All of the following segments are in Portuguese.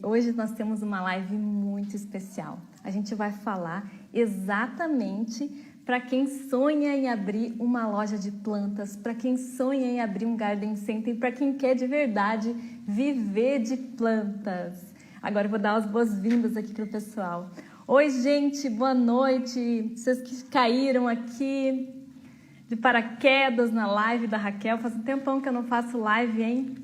Hoje nós temos uma live muito especial. A gente vai falar exatamente para quem sonha em abrir uma loja de plantas, para quem sonha em abrir um garden center, para quem quer de verdade viver de plantas. Agora eu vou dar as boas-vindas aqui para o pessoal. Oi, gente, boa noite. Vocês que caíram aqui de paraquedas na live da Raquel. Faz um tempão que eu não faço live, hein?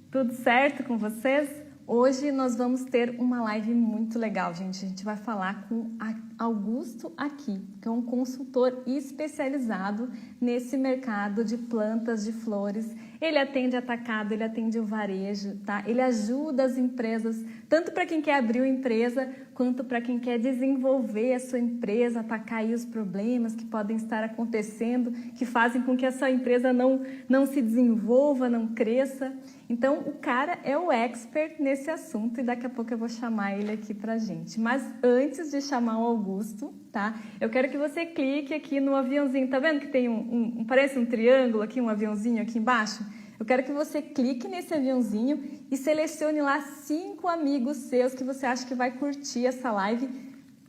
Tudo certo com vocês? Hoje nós vamos ter uma live muito legal, gente. A gente vai falar com Augusto aqui, que é um consultor especializado nesse mercado de plantas, de flores. Ele atende atacado, ele atende o varejo, tá? Ele ajuda as empresas, tanto para quem quer abrir uma empresa, quanto para quem quer desenvolver a sua empresa, atacar aí os problemas que podem estar acontecendo, que fazem com que essa empresa não se desenvolva, não cresça. Então, o cara é o expert nesse assunto e daqui a pouco eu vou chamar ele aqui pra gente. Mas antes de chamar o Augusto, tá? Eu quero que você clique aqui no aviãozinho. Tá vendo que tem parece um triângulo aqui, um aviãozinho aqui embaixo? Eu quero que você clique nesse aviãozinho e selecione lá 5 amigos seus que você acha que vai curtir essa live.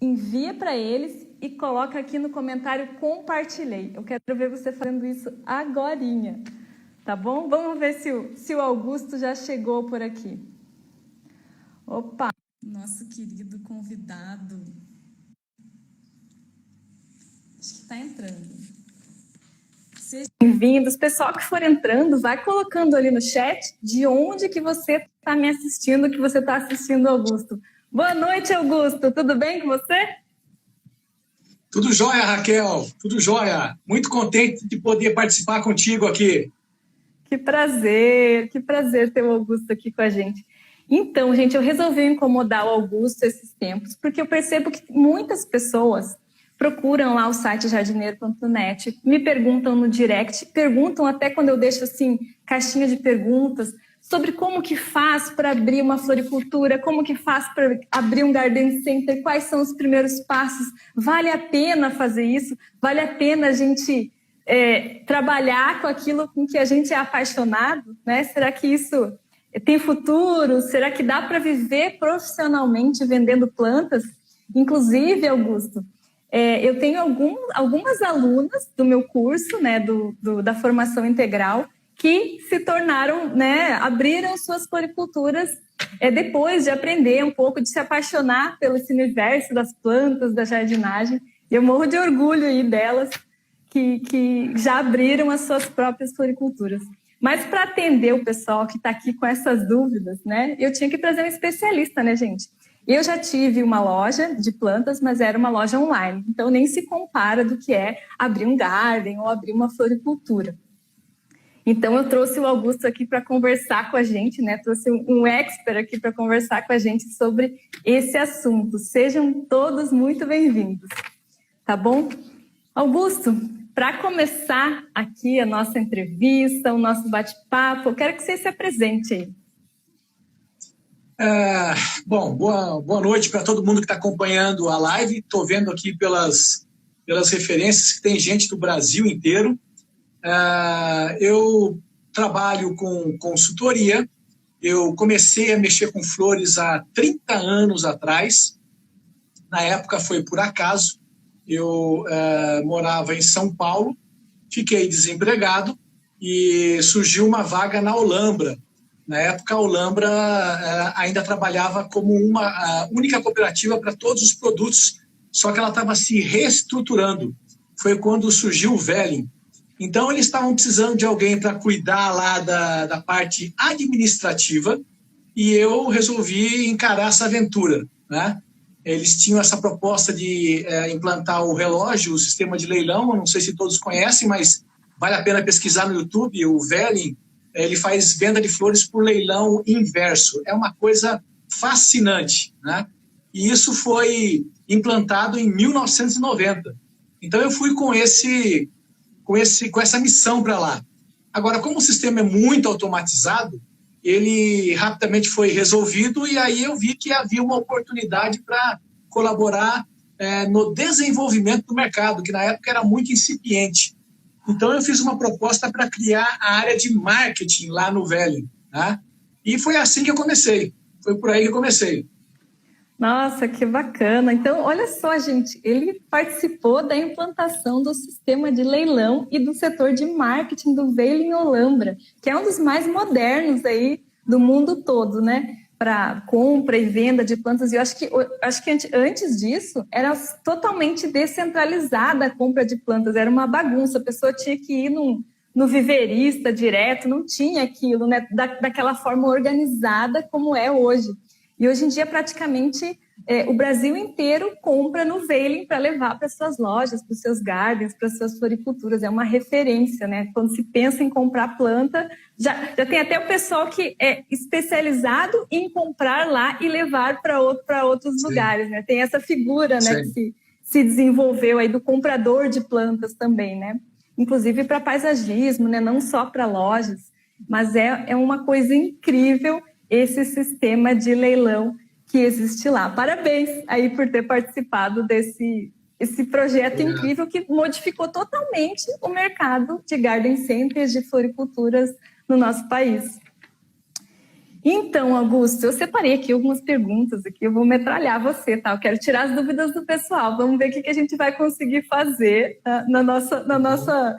Envia para eles e coloca aqui no comentário compartilhei. Eu quero ver você fazendo isso agorinha. Tá bom? Vamos ver se o Augusto já chegou por aqui. Opa! Nosso querido convidado. Acho que está entrando. Sejam bem-vindos. Pessoal que for entrando, vai colocando ali no chat de onde que você está me assistindo, que você está assistindo o Augusto. Boa noite, Augusto. Tudo bem com você? Tudo jóia, Raquel. Tudo jóia. Muito contente de poder participar contigo aqui. Que prazer ter o Augusto aqui com a gente. Então, gente, eu resolvi incomodar o Augusto esses tempos, porque eu percebo que muitas pessoas procuram lá o site jardineiro.net, me perguntam no direct, perguntam até quando eu deixo assim, caixinha de perguntas, sobre como que faz para abrir uma floricultura, como que faz para abrir um garden center, quais são os primeiros passos, vale a pena fazer isso, vale a pena a gente... trabalhar com aquilo com que a gente é apaixonado, né? Será que isso tem futuro? Será que dá para viver profissionalmente vendendo plantas? Inclusive, Augusto, eu tenho algumas alunas do meu curso, né, da formação integral, que se tornaram, né, abriram suas floriculturas depois de aprender um pouco, de se apaixonar pelo esse universo das plantas, da jardinagem. Eu morro de orgulho aí delas, que já abriram as suas próprias floriculturas. Mas para atender o pessoal que está aqui com essas dúvidas, né, eu tinha que trazer um especialista, né, gente? Eu já tive uma loja de plantas, mas era uma loja online, então nem se compara do que é abrir um garden ou abrir uma floricultura. Então eu trouxe o Augusto aqui para conversar com a gente, né? Trouxe um expert aqui para conversar com a gente sobre esse assunto. Sejam todos muito bem-vindos, tá bom? Augusto, para começar aqui a nossa entrevista, o nosso bate-papo, eu quero que você se apresente aí. Bom, boa noite para todo mundo que está acompanhando a live. Estou vendo aqui pelas referências que tem gente do Brasil inteiro. Eu trabalho com consultoria. Eu comecei a mexer com flores há 30 anos atrás. Na época foi por acaso. Eu morava em São Paulo, fiquei desempregado e surgiu uma vaga na Olambra. Na época, a Olambra ainda trabalhava como uma única cooperativa para todos os produtos, só que ela estava se reestruturando. Foi quando surgiu o Velling. Então, eles estavam precisando de alguém para cuidar lá da parte administrativa e eu resolvi encarar essa aventura, né? Eles tinham essa proposta de implantar o relógio, o sistema de leilão. Eu não sei se todos conhecem, mas vale a pena pesquisar no YouTube. O Velling, ele faz venda de flores por leilão inverso. É uma coisa fascinante, né? E isso foi implantado em 1990. Então, eu fui com essa missão para lá. Agora, como o sistema é muito automatizado, ele rapidamente foi resolvido e aí eu vi que havia uma oportunidade para colaborar no desenvolvimento do mercado, que na época era muito incipiente. Então, eu fiz uma proposta para criar a área de marketing lá no Velling, né? E foi assim que eu comecei. foi por aí que eu comecei. Nossa, que bacana. Então, olha só, gente, ele participou da implantação do sistema de leilão e do setor de marketing do Veio em Olambra, que é um dos mais modernos aí do mundo todo, né? Para compra e venda de plantas. E eu acho que antes disso era totalmente descentralizada a compra de plantas, era uma bagunça, a pessoa tinha que ir no viveirista direto, não tinha aquilo, né? Daquela forma organizada como é hoje. E hoje em dia, praticamente, o Brasil inteiro compra no Veiling para levar para suas lojas, para os seus gardens, para as suas floriculturas. É uma referência, né? Quando se pensa em comprar planta, já tem até o pessoal que é especializado em comprar lá e levar para outros Sim. lugares, né? Tem essa figura, né, Sim. que se desenvolveu aí do comprador de plantas também, né? Inclusive para paisagismo, né? Não só para lojas, mas é uma coisa incrível esse sistema de leilão que existe lá. Parabéns aí por ter participado esse projeto incrível que modificou totalmente o mercado de garden centers, de floriculturas no nosso país. Então, Augusto, eu separei aqui algumas perguntas, aqui eu vou metralhar você, tá? Eu quero tirar as dúvidas do pessoal, vamos ver o que a gente vai conseguir fazer na nossa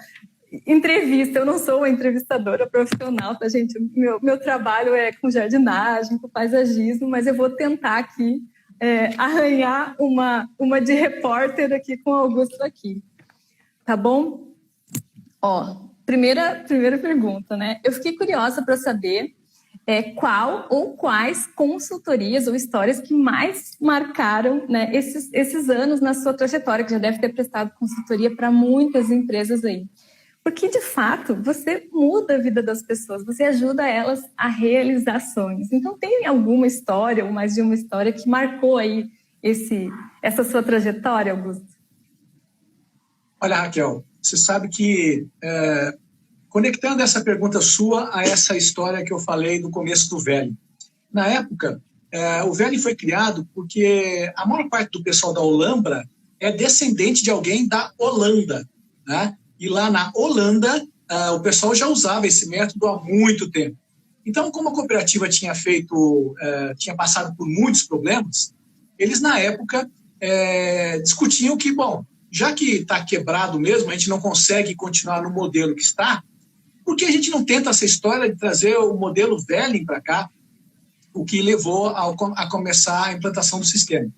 entrevista. Eu não sou uma entrevistadora profissional, tá, gente? Meu trabalho é com jardinagem, com paisagismo, mas eu vou tentar aqui arranhar uma de repórter aqui com o Augusto aqui. Tá bom? Ó, primeira pergunta, né? Eu fiquei curiosa para saber qual ou quais consultorias ou histórias que mais marcaram, né, esses anos na sua trajetória, que já deve ter prestado consultoria para muitas empresas aí. Porque, de fato, você muda a vida das pessoas, você ajuda elas a realizar sonhos. Então, tem alguma história, ou mais de uma história, que marcou aí essa sua trajetória, Augusto? Olha, Raquel, você sabe que, conectando essa pergunta sua a essa história que eu falei no começo do Velho. Na época, o Velho foi criado porque a maior parte do pessoal da Olambra é descendente de alguém da Holanda, né? E lá na Holanda, o pessoal já usava esse método há muito tempo. Então, como a cooperativa tinha passado por muitos problemas, eles, na época, discutiam que, bom, já que está quebrado mesmo, a gente não consegue continuar no modelo que está, por que a gente não tenta essa história de trazer o modelo Velling para cá, o que levou a começar a implantação do sistema.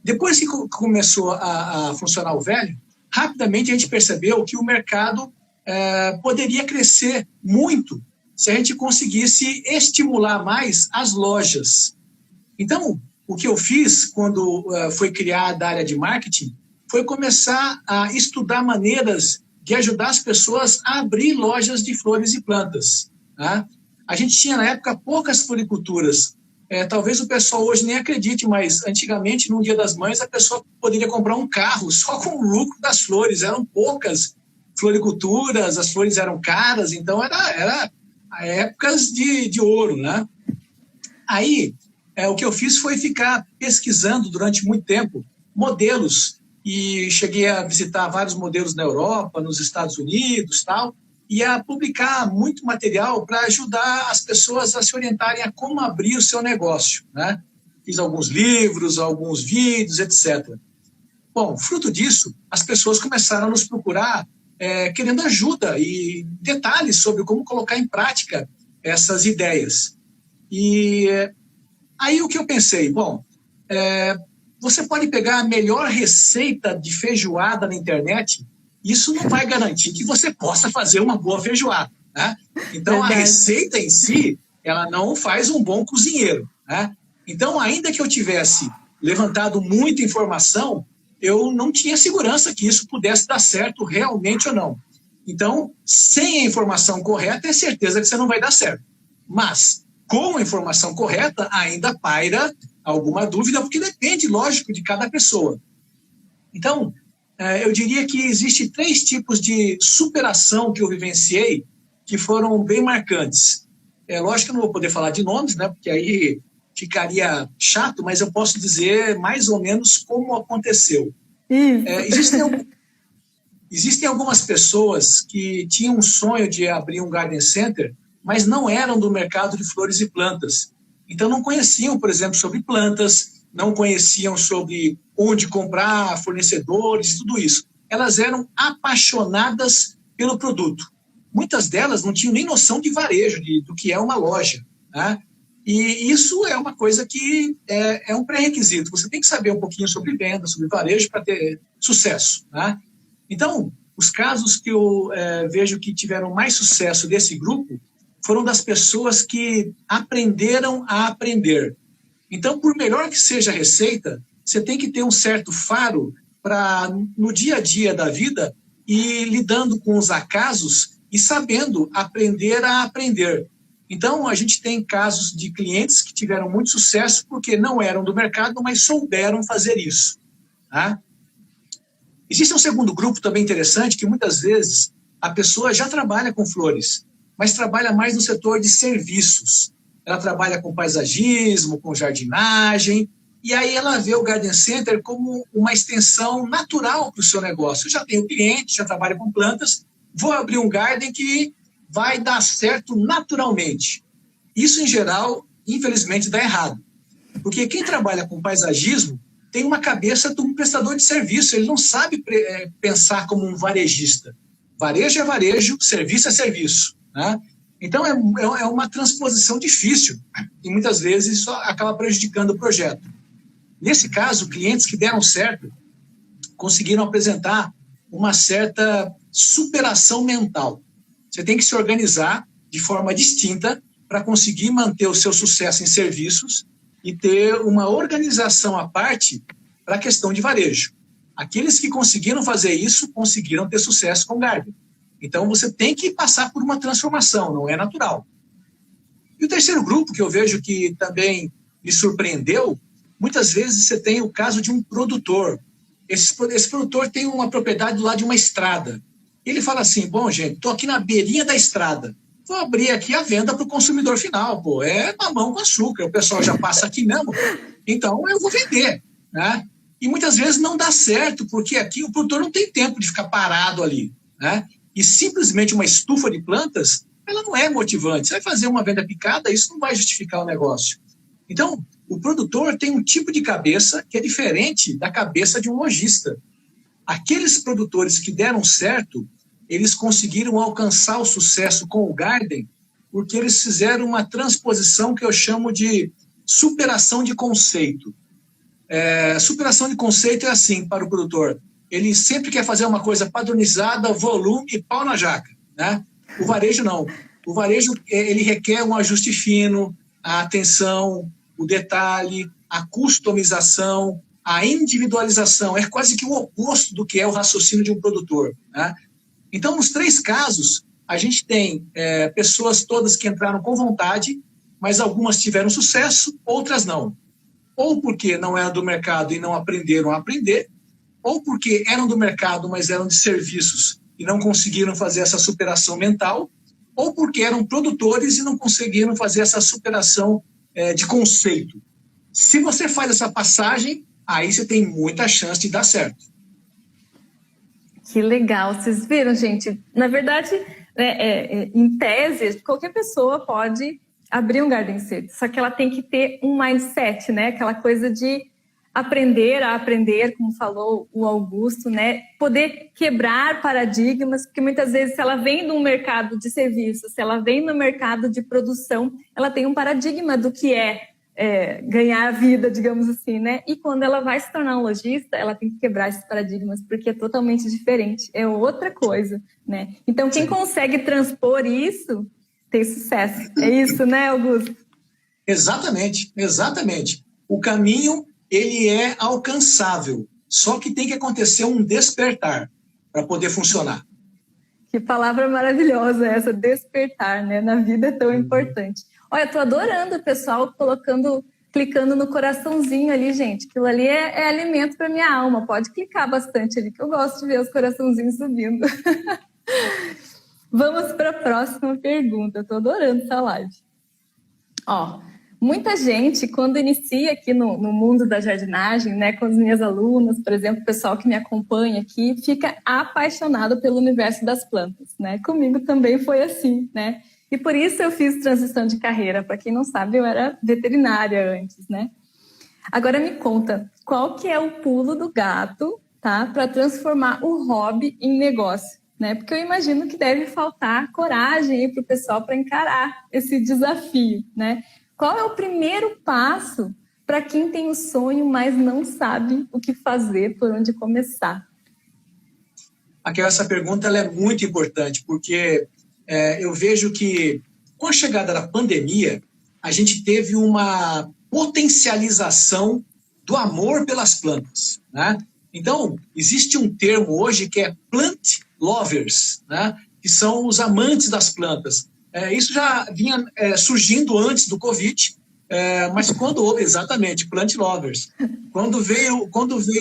Depois que começou a funcionar o Velling, rapidamente a gente percebeu que o mercado poderia crescer muito se a gente conseguisse estimular mais as lojas. Então, o que eu fiz quando foi criada a área de marketing foi começar a estudar maneiras de ajudar as pessoas a abrir lojas de flores e plantas. Tá? A gente tinha, na época, poucas floriculturas. Talvez o pessoal hoje nem acredite, mas antigamente, no Dia das Mães, a pessoa poderia comprar um carro só com o lucro das flores. Eram poucas floriculturas, as flores eram caras, então era épocas de ouro, né? Aí, o que eu fiz foi ficar pesquisando durante muito tempo modelos e cheguei a visitar vários modelos na Europa, nos Estados Unidos, tal, e a publicar muito material para ajudar as pessoas a se orientarem a como abrir o seu negócio, né? Fiz alguns livros, alguns vídeos, etc. Bom, fruto disso, as pessoas começaram a nos procurar querendo ajuda e detalhes sobre como colocar em prática essas ideias. E aí o que eu pensei? Bom, você pode pegar a melhor receita de feijoada na internet, isso não vai garantir que você possa fazer uma boa feijoada, né? Então, verdade, a receita em si, ela não faz um bom cozinheiro, né? Então, ainda que eu tivesse levantado muita informação, eu não tinha segurança que isso pudesse dar certo realmente ou não. Então, sem a informação correta, é certeza que você não vai dar certo. Mas, com a informação correta, ainda paira alguma dúvida, porque depende, lógico, de cada pessoa. Então, eu diria que existe 3 tipos de superação que eu vivenciei que foram bem marcantes. Lógico que eu não vou poder falar de nomes, né, porque aí ficaria chato, mas eu posso dizer mais ou menos como aconteceu. Existem algumas pessoas que tinham um sonho de abrir um garden center, mas não eram do mercado de flores e plantas. Então não conheciam, por exemplo, sobre plantas, não conheciam sobre onde comprar, fornecedores, tudo isso. Elas eram apaixonadas pelo produto. Muitas delas não tinham nem noção de varejo, do que é uma loja, né? E isso é uma coisa que é um pré-requisito. Você tem que saber um pouquinho sobre venda, sobre varejo para ter sucesso, né? Então, os casos que eu vejo que tiveram mais sucesso desse grupo foram das pessoas que aprenderam a aprender. Então, por melhor que seja a receita, você tem que ter um certo faro para, no dia a dia da vida, ir lidando com os acasos e sabendo aprender a aprender. Então, a gente tem casos de clientes que tiveram muito sucesso porque não eram do mercado, mas souberam fazer isso, tá? Existe um segundo grupo também interessante, que muitas vezes a pessoa já trabalha com flores, mas trabalha mais no setor de serviços. Ela trabalha com paisagismo, com jardinagem, e aí ela vê o Garden Center como uma extensão natural para o seu negócio. Eu já tenho cliente, já trabalho com plantas, vou abrir um garden que vai dar certo naturalmente. Isso, em geral, infelizmente, dá errado. Porque quem trabalha com paisagismo tem uma cabeça de um prestador de serviço, ele não sabe pensar como um varejista. Varejo é varejo, serviço é serviço, né? Então, é uma transposição difícil e muitas vezes isso acaba prejudicando o projeto. Nesse caso, clientes que deram certo conseguiram apresentar uma certa superação mental. Você tem que se organizar de forma distinta para conseguir manter o seu sucesso em serviços e ter uma organização à parte para a questão de varejo. Aqueles que conseguiram fazer isso, conseguiram ter sucesso com o Garden. Então, você tem que passar por uma transformação, não é natural. E o terceiro grupo, que eu vejo que também me surpreendeu, muitas vezes você tem o caso de um produtor. Esse produtor tem uma propriedade do lado de uma estrada. Ele fala assim, bom, gente, estou aqui na beirinha da estrada. Vou abrir aqui a venda para o consumidor final. Pô, é mamão com açúcar, o pessoal já passa aqui mesmo. Então, eu vou vender, né? E muitas vezes não dá certo, porque aqui o produtor não tem tempo de ficar parado ali, né? E simplesmente uma estufa de plantas, ela não é motivante. Você vai fazer uma venda picada, isso não vai justificar o negócio. Então, o produtor tem um tipo de cabeça que é diferente da cabeça de um lojista. Aqueles produtores que deram certo, eles conseguiram alcançar o sucesso com o Garden porque eles fizeram uma transposição que eu chamo de superação de conceito. Superação de conceito é assim para o produtor. Ele sempre quer fazer uma coisa padronizada, volume e pau na jaca, né? O varejo não. O varejo ele requer um ajuste fino, a atenção, o detalhe, a customização, a individualização. É quase que o oposto do que é o raciocínio de um produtor, né? Então, nos três casos, a gente tem pessoas todas que entraram com vontade, mas algumas tiveram sucesso, outras não. Ou porque não eram do mercado e não aprenderam a aprender, ou porque eram do mercado, mas eram de serviços e não conseguiram fazer essa superação mental, ou porque eram produtores e não conseguiram fazer essa superação de conceito. Se você faz essa passagem, aí você tem muita chance de dar certo. Que legal, vocês viram, gente? Na verdade, em tese, qualquer pessoa pode abrir um Garden Center, só que ela tem que ter um mindset, né? Aquela coisa de aprender a aprender, como falou o Augusto, né? Poder quebrar paradigmas, porque muitas vezes se ela vem de um mercado de serviços, se ela vem no mercado de produção, ela tem um paradigma do que ganhar a vida, digamos assim, né? E quando ela vai se tornar um lojista, ela tem que quebrar esses paradigmas, porque é totalmente diferente, é outra coisa, né? Então, quem consegue transpor isso, tem sucesso. É isso, né, Augusto? Exatamente, exatamente. O caminho, ele é alcançável, só que tem que acontecer um despertar para poder funcionar. Que palavra maravilhosa essa, despertar, né? Na vida é tão importante. Olha, eu tô adorando o pessoal clicando no coraçãozinho ali, gente. Aquilo ali é alimento para minha alma. Pode clicar bastante ali, que eu gosto de ver os coraçãozinhos subindo. Vamos para a próxima pergunta. Eu tô adorando essa live. Ó, muita gente, quando inicia aqui no mundo da jardinagem, né, com as minhas alunas, por exemplo, o pessoal que me acompanha aqui, fica apaixonado pelo universo das plantas, né? Comigo também foi assim, né? E por isso eu fiz transição de carreira. Para quem não sabe, eu era veterinária antes, né? Agora me conta, qual que é o pulo do gato, tá, para transformar o hobby em negócio, né? Porque eu imagino que deve faltar coragem para o pessoal para encarar esse desafio, né? Qual é o primeiro passo para quem tem o sonho, mas não sabe o que fazer, por onde começar? Essa pergunta ela é muito importante, porque eu vejo que com a chegada da pandemia, a gente teve uma potencialização do amor pelas plantas, né? Então, existe um termo hoje que é plant lovers, né? Que são os amantes das plantas. Isso já vinha surgindo antes do Covid, mas quando houve, exatamente, plant lovers. Quando veio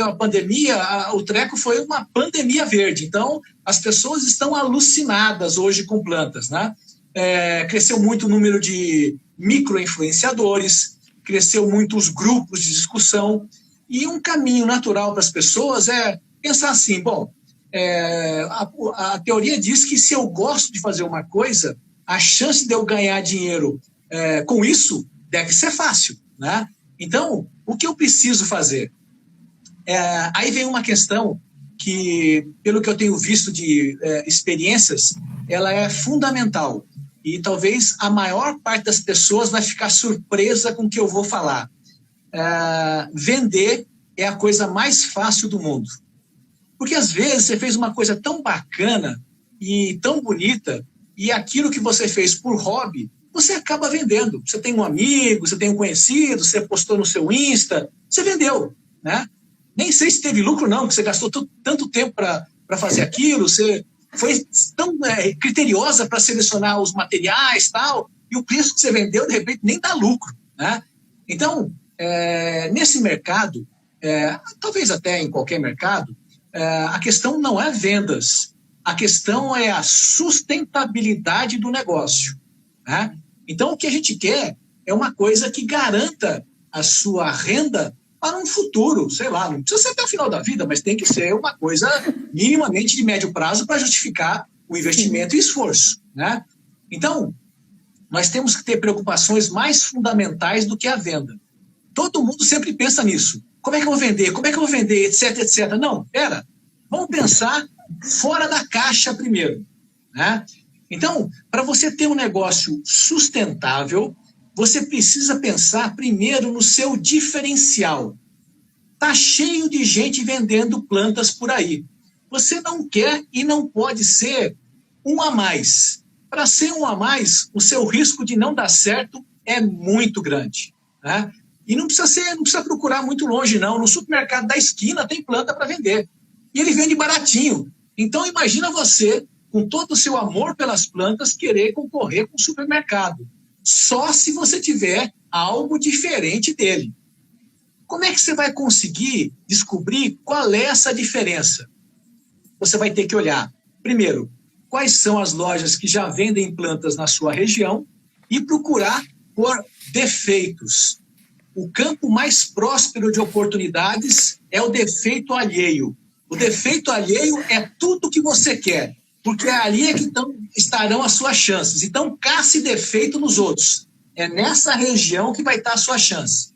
a pandemia, o treco foi uma pandemia verde. Então, as pessoas estão alucinadas hoje com plantas, né? Cresceu muito o número de micro-influenciadores, cresceu muito os grupos de discussão, e um caminho natural para as pessoas é pensar assim, bom, a teoria diz que se eu gosto de fazer uma coisa, a chance de eu ganhar dinheiro com isso deve ser fácil, né? Então, o que eu preciso fazer? Aí vem uma questão que, pelo que eu tenho visto de experiências, ela é fundamental. E talvez a maior parte das pessoas vai ficar surpresa com o que eu vou falar. Vender é a coisa mais fácil do mundo. Porque às vezes você fez uma coisa tão bacana e tão bonita, e aquilo que você fez por hobby, você acaba vendendo. Você tem um amigo, você tem um conhecido, você postou no seu Insta, você vendeu, né? Nem sei se teve lucro não, porque você gastou tanto tempo para fazer aquilo, você foi tão criteriosa para selecionar os materiais e tal, e o preço que você vendeu, de repente, nem dá lucro, né? Então, nesse mercado, talvez até em qualquer mercado, a questão não é vendas, a questão é a sustentabilidade do negócio, né? Então, o que a gente quer é uma coisa que garanta a sua renda para um futuro, sei lá, não precisa ser até o final da vida, mas tem que ser uma coisa minimamente de médio prazo para justificar o investimento e esforço, né? Então, nós temos que ter preocupações mais fundamentais do que a venda. Todo mundo sempre pensa nisso. Como é que eu vou vender? Como é que eu vou vender? Etc, etc. Não, vamos pensar fora da caixa primeiro, né? Então, para você ter um negócio sustentável, você precisa pensar primeiro no seu diferencial. Está cheio de gente vendendo plantas por aí. Você não quer e não pode ser um a mais. Para ser um a mais, o seu risco de não dar certo é muito grande, né? E não precisa procurar muito longe, não. No supermercado da esquina tem planta para vender. E ele vende baratinho. Então, imagina você, com todo o seu amor pelas plantas, querer concorrer com o supermercado. Só se você tiver algo diferente dele. Como é que você vai conseguir descobrir qual é essa diferença? Você vai ter que olhar, primeiro, quais são as lojas que já vendem plantas na sua região e procurar por defeitos. O campo mais próspero de oportunidades é o defeito alheio. O defeito alheio é tudo que você quer, porque ali é que estarão as suas chances. Então, caça defeito nos outros. É nessa região que vai estar a sua chance.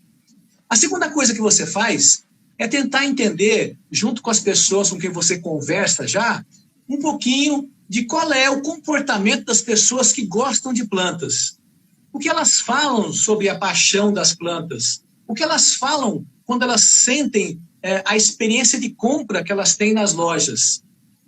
A segunda coisa que você faz é tentar entender, junto com as pessoas com quem você conversa já, um pouquinho de qual é o comportamento das pessoas que gostam de plantas. O que elas falam sobre a paixão das plantas? O que elas falam quando elas sentem a experiência de compra que elas têm nas lojas?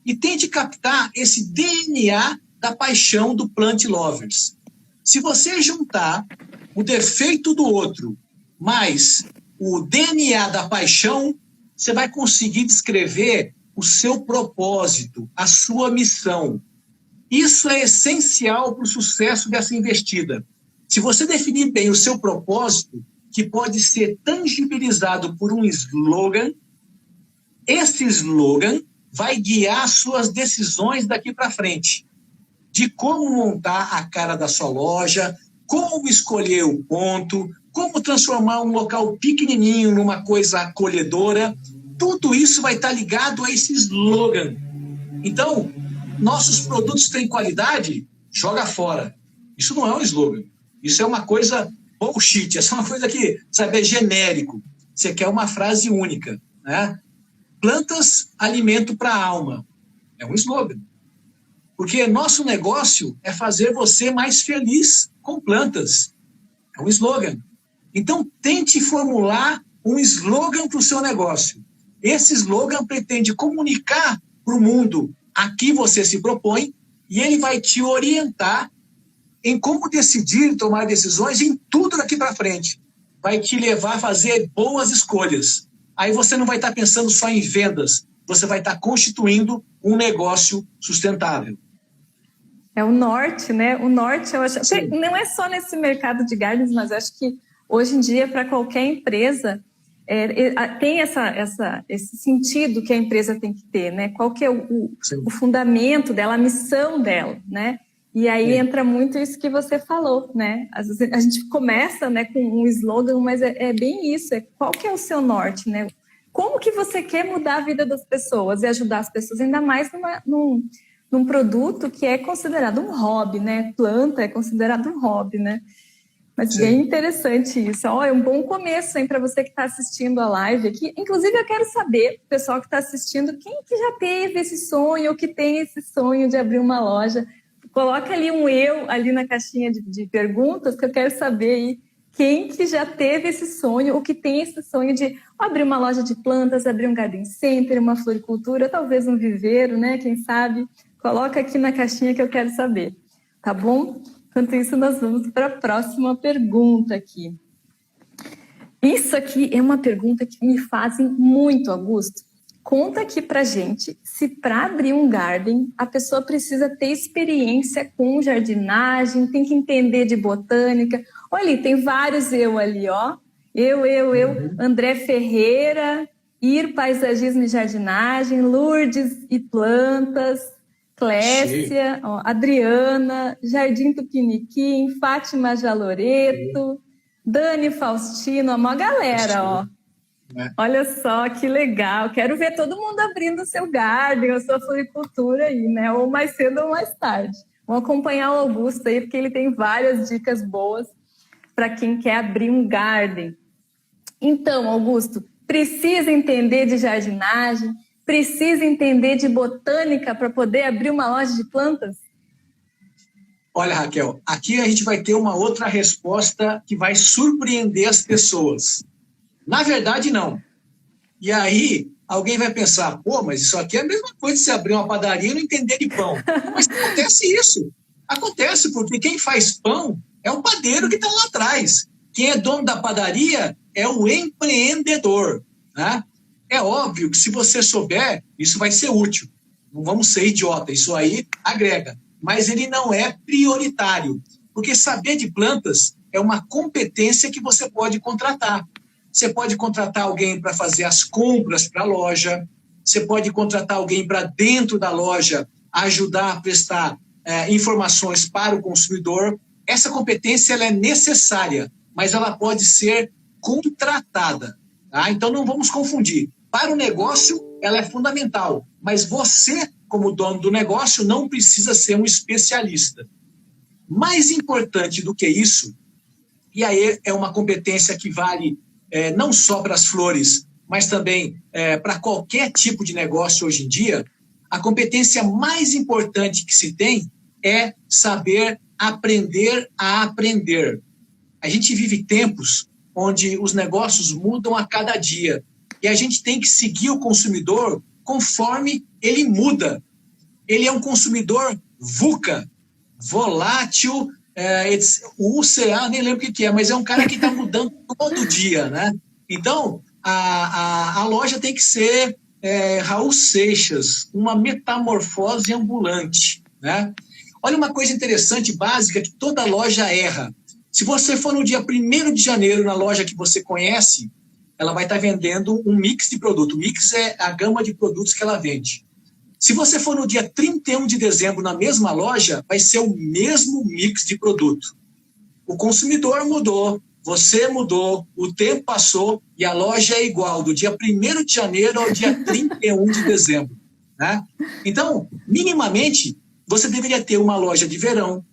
E tente captar esse DNA da paixão do Plant Lovers. Se você juntar o defeito do outro mais o DNA da paixão, você vai conseguir descrever o seu propósito, a sua missão. Isso é essencial para o sucesso dessa investida. Se você definir bem o seu propósito, que pode ser tangibilizado por um slogan, esse slogan vai guiar suas decisões daqui para frente, de como montar a cara da sua loja, como escolher o ponto, como transformar um local pequenininho numa coisa acolhedora. Tudo isso vai estar ligado a esse slogan. Então, nossos produtos têm qualidade? Joga fora. Isso não é um slogan. Isso é uma coisa bullshit, essa é uma coisa que, sabe, é genérico. Você quer uma frase única, né? Plantas, alimento para a alma. É um slogan. Porque nosso negócio é fazer você mais feliz com plantas. É um slogan. Então, tente formular um slogan para o seu negócio. Esse slogan pretende comunicar para o mundo a que você se propõe e ele vai te orientar em como decidir, tomar decisões em tudo daqui para frente. Vai te levar a fazer boas escolhas. Aí você não vai estar pensando só em vendas, você vai estar constituindo um negócio sustentável. É o norte, né? O norte, eu acho, não é só nesse mercado de gardens, mas eu acho que hoje em dia, para qualquer empresa, tem esse sentido que a empresa tem que ter, né? Qual que é o fundamento dela, a missão dela, né? E aí entra muito isso que você falou, né? Às vezes a gente começa, né, com um slogan, mas é bem isso, qual que é o seu norte, né? Como que você quer mudar a vida das pessoas e ajudar as pessoas, ainda mais num produto que é considerado um hobby, né? Planta é considerado um hobby, né? Mas bem interessante isso. É um bom começo, hein, para você que está assistindo a live aqui. Inclusive, eu quero saber, o pessoal que está assistindo, quem que já teve esse sonho ou que tem esse sonho de abrir uma loja? Coloca ali um eu ali na caixinha de perguntas, que eu quero saber aí quem que já teve esse sonho ou que tem esse sonho de abrir uma loja de plantas, abrir um garden center, uma floricultura, talvez um viveiro, né? Quem sabe? Coloca aqui na caixinha que eu quero saber, tá bom? Enquanto isso, nós vamos para a próxima pergunta aqui. Isso aqui é uma pergunta que me fazem muito, Augusto. Conta aqui pra gente se para abrir um garden a pessoa precisa ter experiência com jardinagem, tem que entender de botânica. Olha ali, tem vários eu ali, ó. Eu, André Ferreira, Paisagismo e Jardinagem, Lourdes e Plantas, Clécia, ó, Adriana, Jardim Tupiniquim, Fátima Jaloreto, Dani Faustino, uma galera, ó. Olha só que legal, quero ver todo mundo abrindo o seu garden, a sua floricultura aí, né? Ou mais cedo ou mais tarde. Vamos acompanhar o Augusto aí, porque ele tem várias dicas boas para quem quer abrir um garden. Então, Augusto, precisa entender de jardinagem, precisa entender de botânica para poder abrir uma loja de plantas? Olha, Raquel, aqui a gente vai ter uma outra resposta que vai surpreender as pessoas. Na verdade, não. E aí, alguém vai pensar, pô, mas isso aqui é a mesma coisa de você abrir uma padaria e não entender de pão. Mas acontece isso. Acontece, porque quem faz pão é o padeiro que está lá atrás. Quem é dono da padaria é o empreendedor, né? É óbvio que se você souber, isso vai ser útil. Não vamos ser idiota, isso aí agrega. Mas ele não é prioritário, porque saber de plantas é uma competência que você pode contratar. Você pode contratar alguém para fazer as compras para a loja, você pode contratar alguém para dentro da loja ajudar a prestar informações para o consumidor. Essa competência ela é necessária, mas ela pode ser contratada. Tá? Então não vamos confundir. Para o negócio, ela é fundamental, mas você, como dono do negócio, não precisa ser um especialista. Mais importante do que isso, e aí é uma competência que vale não só para as flores, mas também para qualquer tipo de negócio hoje em dia, a competência mais importante que se tem é saber aprender a aprender. A gente vive tempos onde os negócios mudam a cada dia e a gente tem que seguir o consumidor conforme ele muda. Ele é um consumidor VUCA, volátil, o UCA, nem lembro o que é, mas é um cara que está mudando todo dia, né? Então, a loja tem que ser Raul Seixas, uma metamorfose ambulante, né? Olha uma coisa interessante, básica, que toda loja erra. Se você for no dia 1º de janeiro na loja que você conhece, ela vai estar vendendo um mix de produto. O mix é a gama de produtos que ela vende. Se você for no dia 31 de dezembro na mesma loja, vai ser o mesmo mix de produto. O consumidor mudou, você mudou, o tempo passou e a loja é igual, do dia 1º de janeiro ao dia 31 de dezembro. Né? Então, minimamente, você deveria ter uma loja de verão,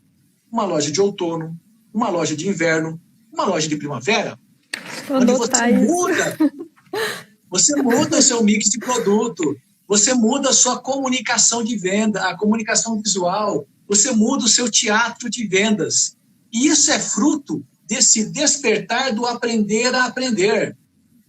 uma loja de outono, uma loja de inverno, uma loja de primavera, onde você muda o seu mix de produto, você muda a sua comunicação de venda, a comunicação visual, você muda o seu teatro de vendas. E isso é fruto desse despertar do aprender a aprender.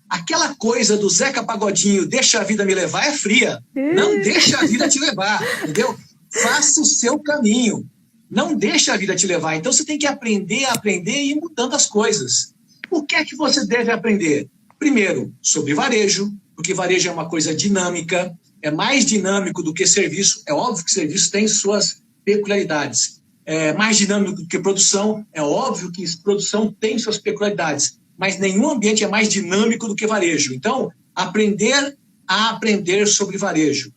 Aquela coisa do Zeca Pagodinho, deixa a vida me levar, é fria. Não deixa a vida te levar, entendeu? Faça o seu caminho. Não deixa a vida te levar. Então, você tem que aprender a aprender e ir mudando as coisas. O que é que você deve aprender? Primeiro, sobre varejo, porque varejo é uma coisa dinâmica, é mais dinâmico do que serviço. É óbvio que serviço tem suas peculiaridades. É mais dinâmico do que produção. É óbvio que produção tem suas peculiaridades. Mas nenhum ambiente é mais dinâmico do que varejo. Então, aprender a aprender sobre varejo.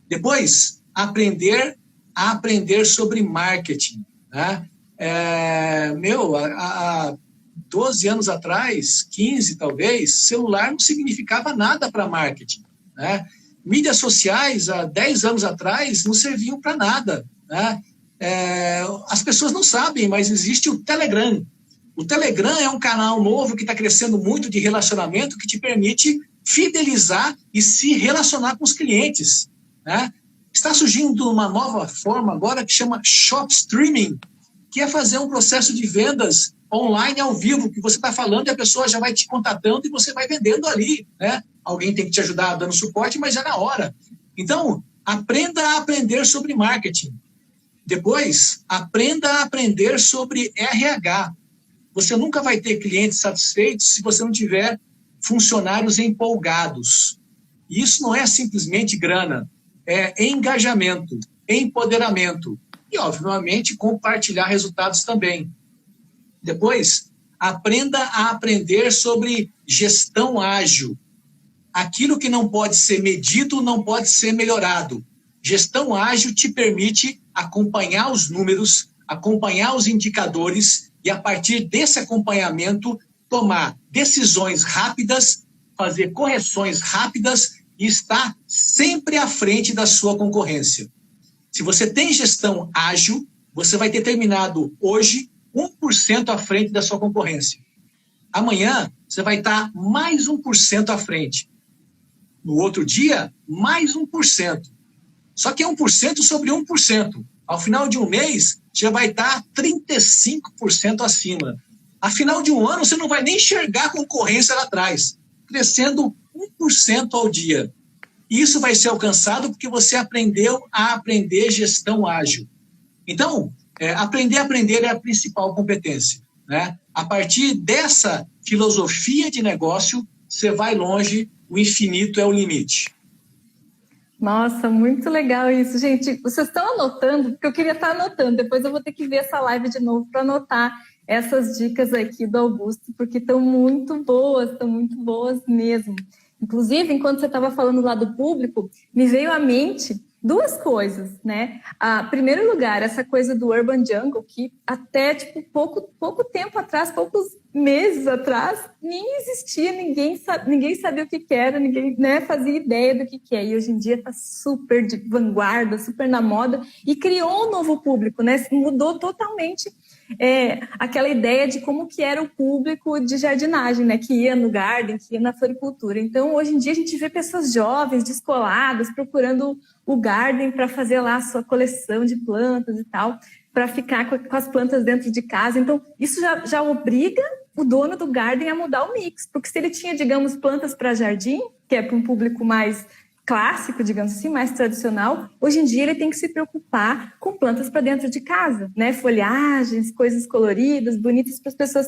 Depois, aprender a aprender sobre marketing. Né? Há 12 anos atrás, 15 talvez, celular não significava nada para marketing. Né? Mídias sociais, há 10 anos atrás, não serviam para nada. Né? As pessoas não sabem, mas existe o Telegram. O Telegram é um canal novo que está crescendo muito de relacionamento que te permite fidelizar e se relacionar com os clientes. Né? Está surgindo uma nova forma agora que chama Shop Streaming, que é fazer um processo de vendas online ao vivo, que você está falando e a pessoa já vai te contatando e você vai vendendo ali. Né? Alguém tem que te ajudar dando suporte, mas é na hora. Então, aprenda a aprender sobre marketing. Depois, aprenda a aprender sobre RH. Você nunca vai ter clientes satisfeitos se você não tiver funcionários empolgados. E isso não é simplesmente grana, é engajamento, empoderamento e, obviamente, compartilhar resultados também. Depois, aprenda a aprender sobre gestão ágil. Aquilo que não pode ser medido não pode ser melhorado. Gestão ágil te permite acompanhar os números, acompanhar os indicadores e, a partir desse acompanhamento, tomar decisões rápidas, fazer correções rápidas e estar sempre à frente da sua concorrência. Se você tem gestão ágil, você vai ter terminado hoje 1% à frente da sua concorrência. Amanhã, você vai estar mais 1% à frente. No outro dia, mais 1%. Só que é 1% sobre 1%. Ao final de um mês, já vai estar 35% acima. Ao final de um ano, você não vai nem enxergar a concorrência lá atrás, crescendo 1% ao dia. Isso vai ser alcançado porque você aprendeu a aprender gestão ágil. Então, aprender a aprender é a principal competência. Né? A partir dessa filosofia de negócio, você vai longe, o infinito é o limite. Nossa, muito legal isso, gente. Vocês estão anotando? Porque eu queria estar anotando. Depois eu vou ter que ver essa live de novo para anotar essas dicas aqui do Augusto, porque estão muito boas mesmo. Inclusive, enquanto você estava falando lá do público, me veio à mente duas coisas, né? Primeiro lugar, essa coisa do Urban Jungle, que até pouco tempo atrás, poucos meses atrás, nem existia, ninguém sabia o que era, ninguém, né, fazia ideia do que é. E hoje em dia está super de vanguarda, super na moda e criou um novo público, né? Mudou totalmente aquela ideia de como que era o público de jardinagem, né? Que ia no garden, que ia na floricultura. Então, hoje em dia, a gente vê pessoas jovens, descoladas, procurando o garden para fazer lá a sua coleção de plantas e tal, para ficar com as plantas dentro de casa. Então, isso já obriga o dono do garden a mudar o mix, porque se ele tinha, digamos, plantas para jardim, que é para um público mais clássico, digamos assim, mais tradicional, hoje em dia ele tem que se preocupar com plantas para dentro de casa, né? Folhagens, coisas coloridas, bonitas para as pessoas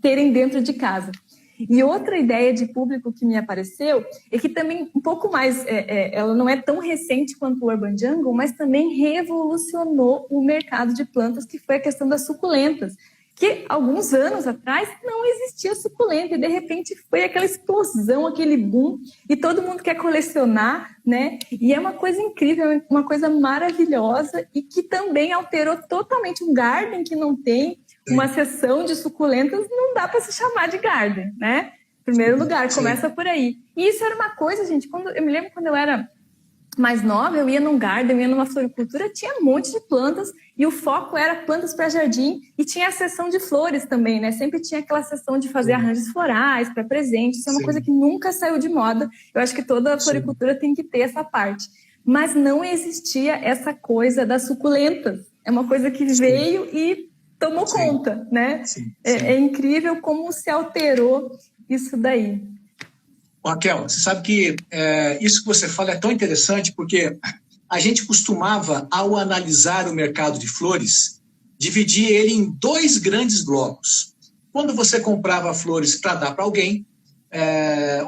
terem dentro de casa. E outra ideia de público que me apareceu é que também um pouco mais, ela não é tão recente quanto o Urban Jungle, mas também revolucionou o mercado de plantas, que foi a questão das suculentas, que alguns anos atrás não existia suculenta e de repente foi aquela explosão, aquele boom e todo mundo quer colecionar, né? E é uma coisa incrível, uma coisa maravilhosa e que também alterou totalmente um garden que não tem uma seção de suculentas, não dá para se chamar de garden, né? Em primeiro lugar, começa por aí. E isso era uma coisa, gente, eu me lembro quando eu era mais nova, eu ia num garden, eu ia numa floricultura, tinha um monte de plantas e o foco era plantas para jardim e tinha a seção de flores também, né? Sempre tinha aquela seção de fazer arranjos florais para presente. Isso é uma coisa que nunca saiu de moda. Eu acho que toda floricultura tem que ter essa parte. Mas não existia essa coisa das suculentas. É uma coisa que veio e tomou conta, né? É incrível como se alterou isso daí. Raquel, você sabe que isso que você fala é tão interessante porque a gente costumava, ao analisar o mercado de flores, dividir ele em 2 grandes blocos. Quando você comprava flores para dar para alguém,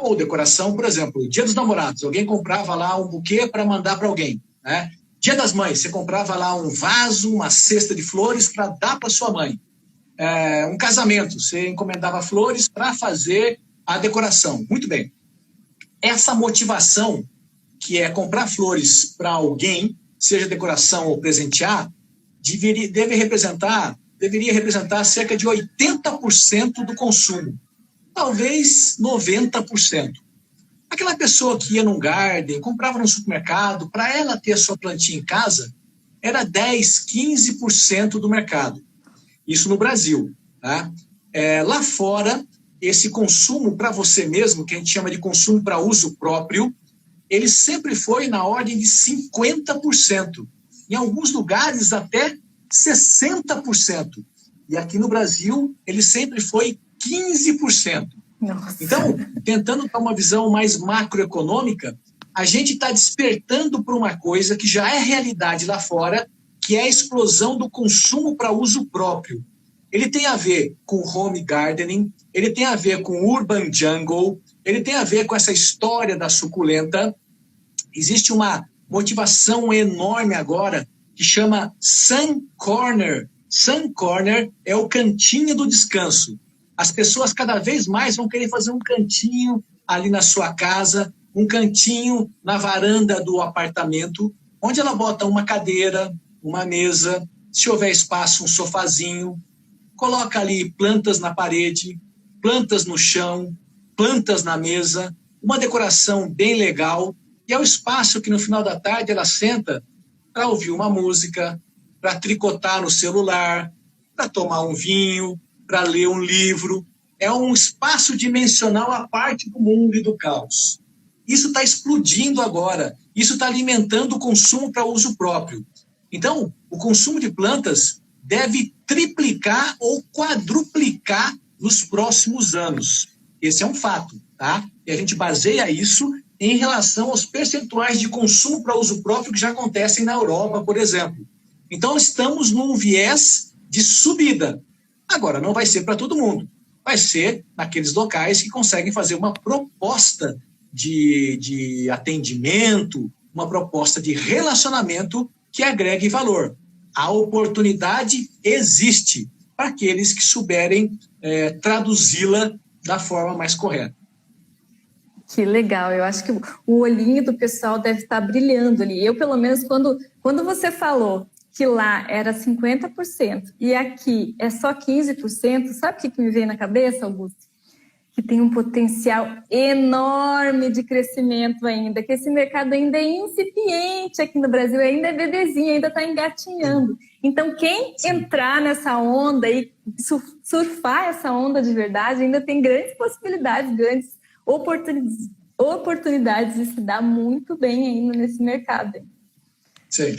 ou decoração, por exemplo, Dia dos Namorados, alguém comprava lá um buquê para mandar para alguém, né? Dia das Mães, você comprava lá um vaso, uma cesta de flores para dar para sua mãe. Um casamento, você encomendava flores para fazer a decoração. Muito bem. Essa motivação, que é comprar flores para alguém, seja decoração ou presentear, deveria representar cerca de 80% do consumo, talvez 90%. Aquela pessoa que ia num garden, comprava no supermercado, para ela ter a sua plantinha em casa, era 10%, 15% do mercado. Isso no Brasil. Tá? Lá fora, esse consumo para você mesmo, que a gente chama de consumo para uso próprio, ele sempre foi na ordem de 50%. Em alguns lugares, até 60%. E aqui no Brasil, ele sempre foi 15%. Nossa. Então, tentando dar uma visão mais macroeconômica, a gente está despertando para uma coisa que já é realidade lá fora, que é a explosão do consumo para uso próprio. Ele tem a ver com home gardening, ele tem a ver com urban jungle, ele tem a ver com essa história da suculenta. Existe uma motivação enorme agora que chama Sun Corner. Sun Corner é o cantinho do descanso. As pessoas cada vez mais vão querer fazer um cantinho ali na sua casa, um cantinho na varanda do apartamento, onde ela bota uma cadeira, uma mesa, se houver espaço, um sofazinho, coloca ali plantas na parede, plantas no chão, plantas na mesa, uma decoração bem legal, e é o espaço que no final da tarde ela senta para ouvir uma música, para tricotar no celular, para tomar um vinho, para ler um livro. É um espaço dimensional à parte do mundo e do caos. Isso está explodindo agora, isso está alimentando o consumo para uso próprio. Então, o consumo de plantas deve triplicar ou quadruplicar nos próximos anos. Esse é um fato, tá? E a gente baseia isso em relação aos percentuais de consumo para uso próprio que já acontecem na Europa, por exemplo. Então, estamos num viés de subida. Agora, não vai ser para todo mundo. Vai ser naqueles locais que conseguem fazer uma proposta de atendimento, uma proposta de relacionamento que agregue valor. A oportunidade existe para aqueles que souberem traduzi-la da forma mais correta. Que legal, eu acho que o olhinho do pessoal deve estar brilhando ali. Eu, pelo menos, quando você falou que lá era 50% e aqui é só 15%, sabe o que me veio na cabeça, Augusto? Que tem um potencial enorme de crescimento ainda, que esse mercado ainda é incipiente aqui no Brasil, ainda é bebezinho, ainda está engatinhando. Então, quem entrar nessa onda e surfar essa onda de verdade, ainda tem grandes possibilidades, grandes oportunidades de se dar muito bem ainda nesse mercado. Sim.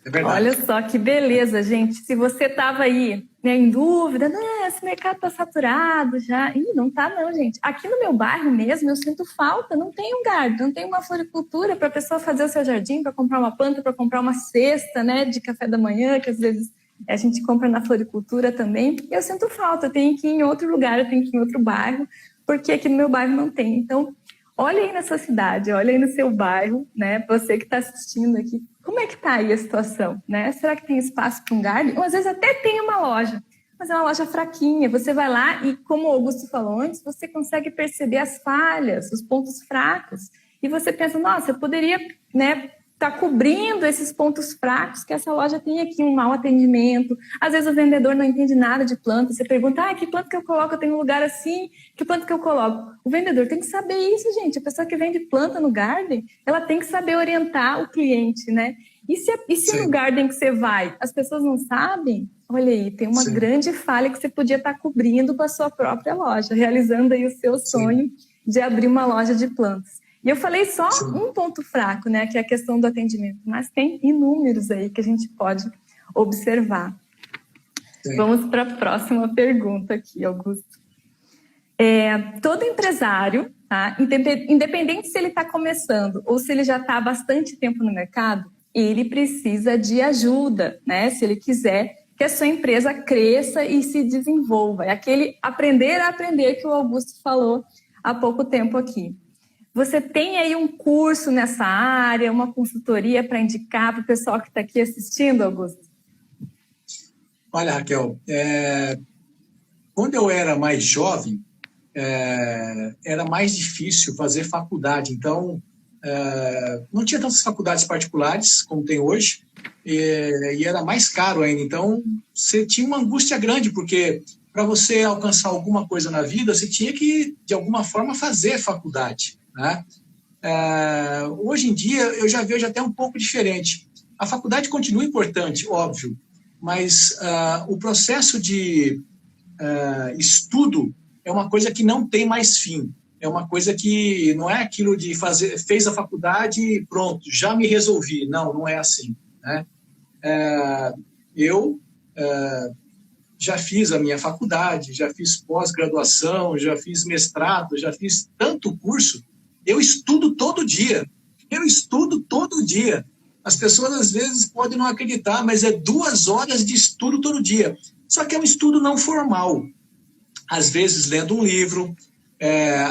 É verdade. Olha só que beleza, gente. Se você estava aí, né, em dúvida, esse mercado está saturado já. Ih, não está não, gente. Aqui no meu bairro mesmo, eu sinto falta. Não tem um garden, não tem uma floricultura para a pessoa fazer o seu jardim, para comprar uma planta, para comprar uma cesta, né, de café da manhã, que às vezes a gente compra na floricultura também. Eu sinto falta. Eu tenho que ir em outro lugar, eu tenho que ir em outro bairro, porque aqui no meu bairro não tem. Então, olha aí na sua cidade, olha aí no seu bairro, né? Você que está assistindo aqui, como é que está aí a situação, né? Será que tem espaço para um garden? Ou às vezes até tem uma loja, mas é uma loja fraquinha. Você vai lá e, como o Augusto falou antes, você consegue perceber as falhas, os pontos fracos. E você pensa, nossa, eu poderia, né, está cobrindo esses pontos fracos que essa loja tem aqui, um mau atendimento. Às vezes o vendedor não entende nada de planta, você pergunta, que planta que eu coloco? Eu tenho um lugar assim, que planta que eu coloco? O vendedor tem que saber isso, gente. A pessoa que vende planta no garden, ela tem que saber orientar o cliente, né? E se no garden que você vai, as pessoas não sabem, olha aí, tem uma grande falha que você podia estar cobrindo com a sua própria loja, realizando aí o seu sonho de abrir uma loja de plantas. E eu falei só um ponto fraco, né, que é a questão do atendimento, mas tem inúmeros aí que a gente pode observar. Vamos para a próxima pergunta aqui, Augusto. Todo empresário, tá, independente se ele está começando ou se ele já está há bastante tempo no mercado, ele precisa de ajuda, né, se ele quiser que a sua empresa cresça e se desenvolva. É aquele aprender a aprender que o Augusto falou há pouco tempo aqui. Você tem aí um curso nessa área, uma consultoria para indicar para o pessoal que está aqui assistindo, Augusto? Olha, Raquel, quando eu era mais jovem, era mais difícil fazer faculdade. Então, não tinha tantas faculdades particulares como tem hoje, e era mais caro ainda. Então, você tinha uma angústia grande, porque para você alcançar alguma coisa na vida, você tinha que, de alguma forma, fazer faculdade, né? Hoje em dia, eu já vejo até um pouco diferente. A faculdade continua importante, óbvio, mas o processo de estudo é uma coisa que não tem mais fim. É uma coisa que não é aquilo de fez a faculdade e pronto, já me resolvi. Não, não é assim, né? Eu já fiz a minha faculdade, já fiz pós-graduação, já fiz mestrado, já fiz tanto curso. Eu estudo todo dia. As pessoas, às vezes, podem não acreditar, mas é 2 horas de estudo todo dia. Só que é um estudo não formal. Às vezes, lendo um livro,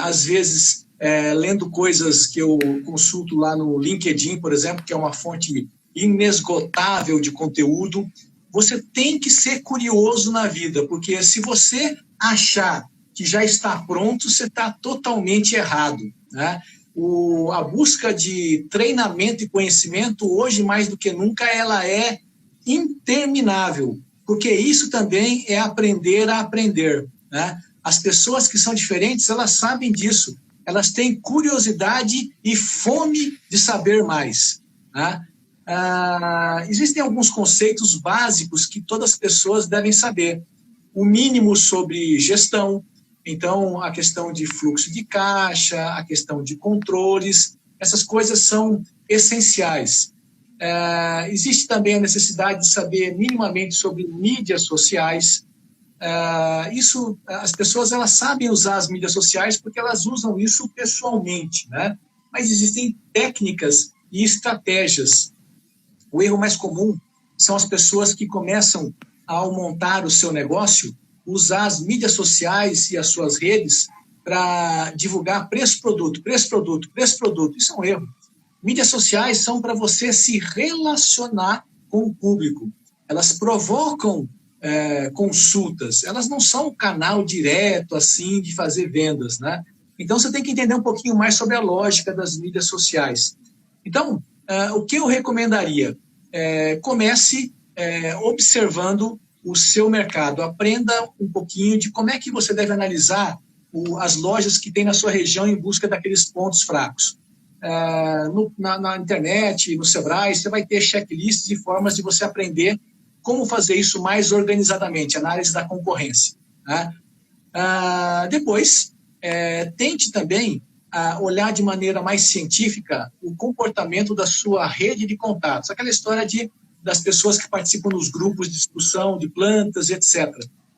às vezes, lendo coisas que eu consulto lá no LinkedIn, por exemplo, que é uma fonte inesgotável de conteúdo. Você tem que ser curioso na vida, porque se você achar que já está pronto, você está totalmente errado, né? A busca de treinamento e conhecimento, hoje mais do que nunca, ela é interminável, porque isso também é aprender a aprender, né? As pessoas que são diferentes, elas sabem disso, elas têm curiosidade e fome de saber mais, né? Existem alguns conceitos básicos que todas as pessoas devem saber. O mínimo sobre gestão, então a questão de fluxo de caixa, a questão de controles, essas coisas são essenciais. Existe também a necessidade de saber minimamente sobre mídias sociais. As pessoas elas sabem usar as mídias sociais porque elas usam isso pessoalmente, né? Mas existem técnicas e estratégias. O erro mais comum são as pessoas que começam, ao montar o seu negócio, usar as mídias sociais e as suas redes para divulgar preço-produto. Isso é um erro. Mídias sociais são para você se relacionar com o público. Elas provocam consultas. Elas não são um canal direto assim de fazer vendas, né? Então, você tem que entender um pouquinho mais sobre a lógica das mídias sociais. Então, o que eu recomendaria? Comece observando o seu mercado. Aprenda um pouquinho de como é que você deve analisar as lojas que tem na sua região em busca daqueles pontos fracos. Na internet, no Sebrae, você vai ter checklists e formas de você aprender como fazer isso mais organizadamente, análise da concorrência, né? Depois, tente também olhar de maneira mais científica o comportamento da sua rede de contatos. Aquela história das pessoas que participam nos grupos de discussão de plantas, etc.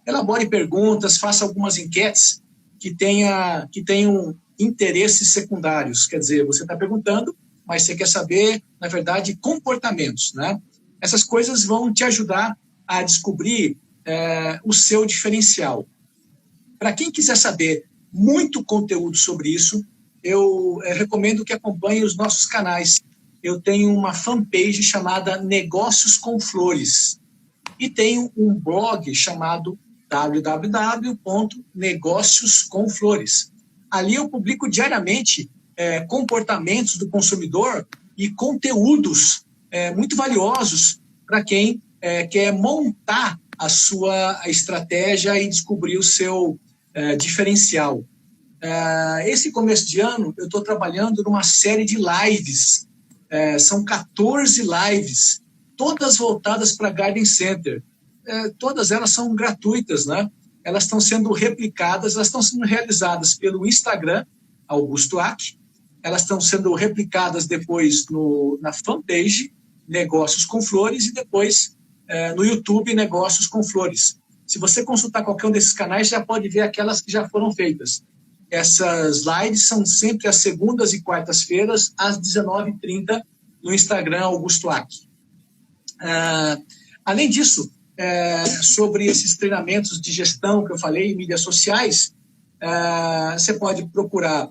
Elabore perguntas, faça algumas enquetes que tenham interesses secundários. Quer dizer, você está perguntando, mas você quer saber, na verdade, comportamentos, né? Essas coisas vão te ajudar a descobrir o seu diferencial. Para quem quiser saber muito conteúdo sobre isso, eu recomendo que acompanhe os nossos canais. Eu tenho uma fanpage chamada Negócios com Flores e tenho um blog chamado www.negocioscomflores. Ali eu publico diariamente comportamentos do consumidor e conteúdos muito valiosos para quem quer montar a sua estratégia e descobrir o seu diferencial. Esse começo de ano, eu estou trabalhando numa série de lives. São 14 lives, todas voltadas para Garden Center. Todas elas são gratuitas, né? Elas estão sendo replicadas, elas estão sendo realizadas pelo Instagram, Augusto Ack. Elas estão sendo replicadas depois na fanpage, Negócios com Flores, e depois no YouTube, Negócios com Flores. Se você consultar qualquer um desses canais, já pode ver aquelas que já foram feitas. Essas lives são sempre às segundas e quartas-feiras, às 19h30, no Instagram Augusto Ack. Além disso, sobre esses treinamentos de gestão que eu falei em mídias sociais, você pode procurar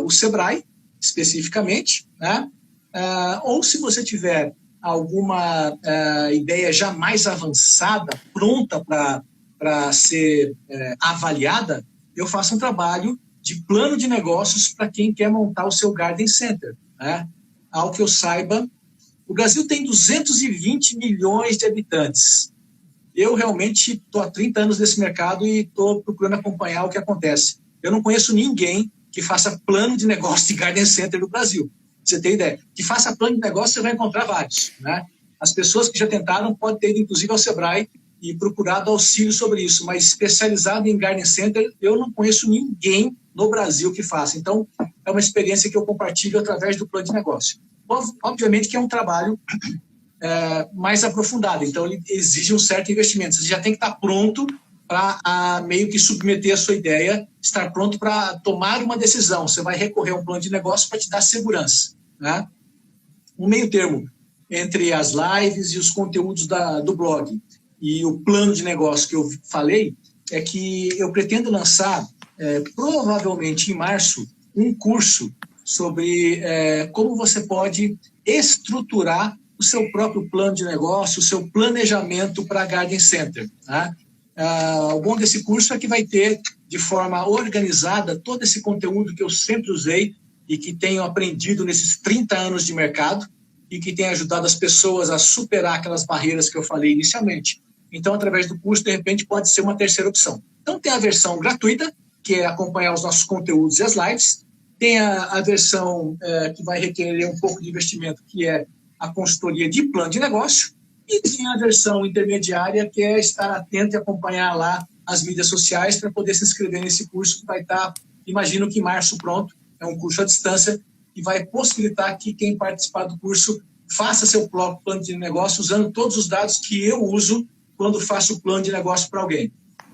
o Sebrae, especificamente, né? Ou se você tiver alguma ideia já mais avançada, pronta para ser avaliada, eu faço um trabalho de plano de negócios para quem quer montar o seu Garden Center, né? Ao que eu saiba, o Brasil tem 220 milhões de habitantes. Eu realmente estou há 30 anos nesse mercado e estou procurando acompanhar o que acontece. Eu não conheço ninguém que faça plano de negócio de Garden Center no Brasil. Você tem ideia? Que faça plano de negócio, você vai encontrar vários, né? As pessoas que já tentaram podem ter ido, inclusive, ao Sebrae e procurado auxílio sobre isso, mas especializado em Garden Center, eu não conheço ninguém no Brasil que faça. Então, é uma experiência que eu compartilho através do plano de negócio. Obviamente que é um trabalho mais aprofundado, então ele exige um certo investimento. Você já tem que estar pronto para meio que submeter a sua ideia, estar pronto para tomar uma decisão. Você vai recorrer a um plano de negócio para te dar segurança, né? Um meio termo entre as lives e os conteúdos do blog e o plano de negócio que eu falei é que eu pretendo lançar, provavelmente em março, um curso sobre como você pode estruturar o seu próprio plano de negócio, o seu planejamento para Garden Center, né? O bom desse curso é que vai ter, de forma organizada, todo esse conteúdo que eu sempre usei e que tenho aprendido nesses 30 anos de mercado e que tem ajudado as pessoas a superar aquelas barreiras que eu falei inicialmente. Então, através do curso, de repente, pode ser uma terceira opção. Então, tem a versão gratuita, que é acompanhar os nossos conteúdos e as lives. Tem a versão que vai requerer um pouco de investimento, que é a consultoria de plano de negócio. E tem a versão intermediária, que é estar atento e acompanhar lá as mídias sociais para poder se inscrever nesse curso que vai estar, imagino que em março pronto. É um curso à distância e vai possibilitar que quem participar do curso faça seu próprio plano de negócio usando todos os dados que eu uso quando faço o plano de negócio para alguém.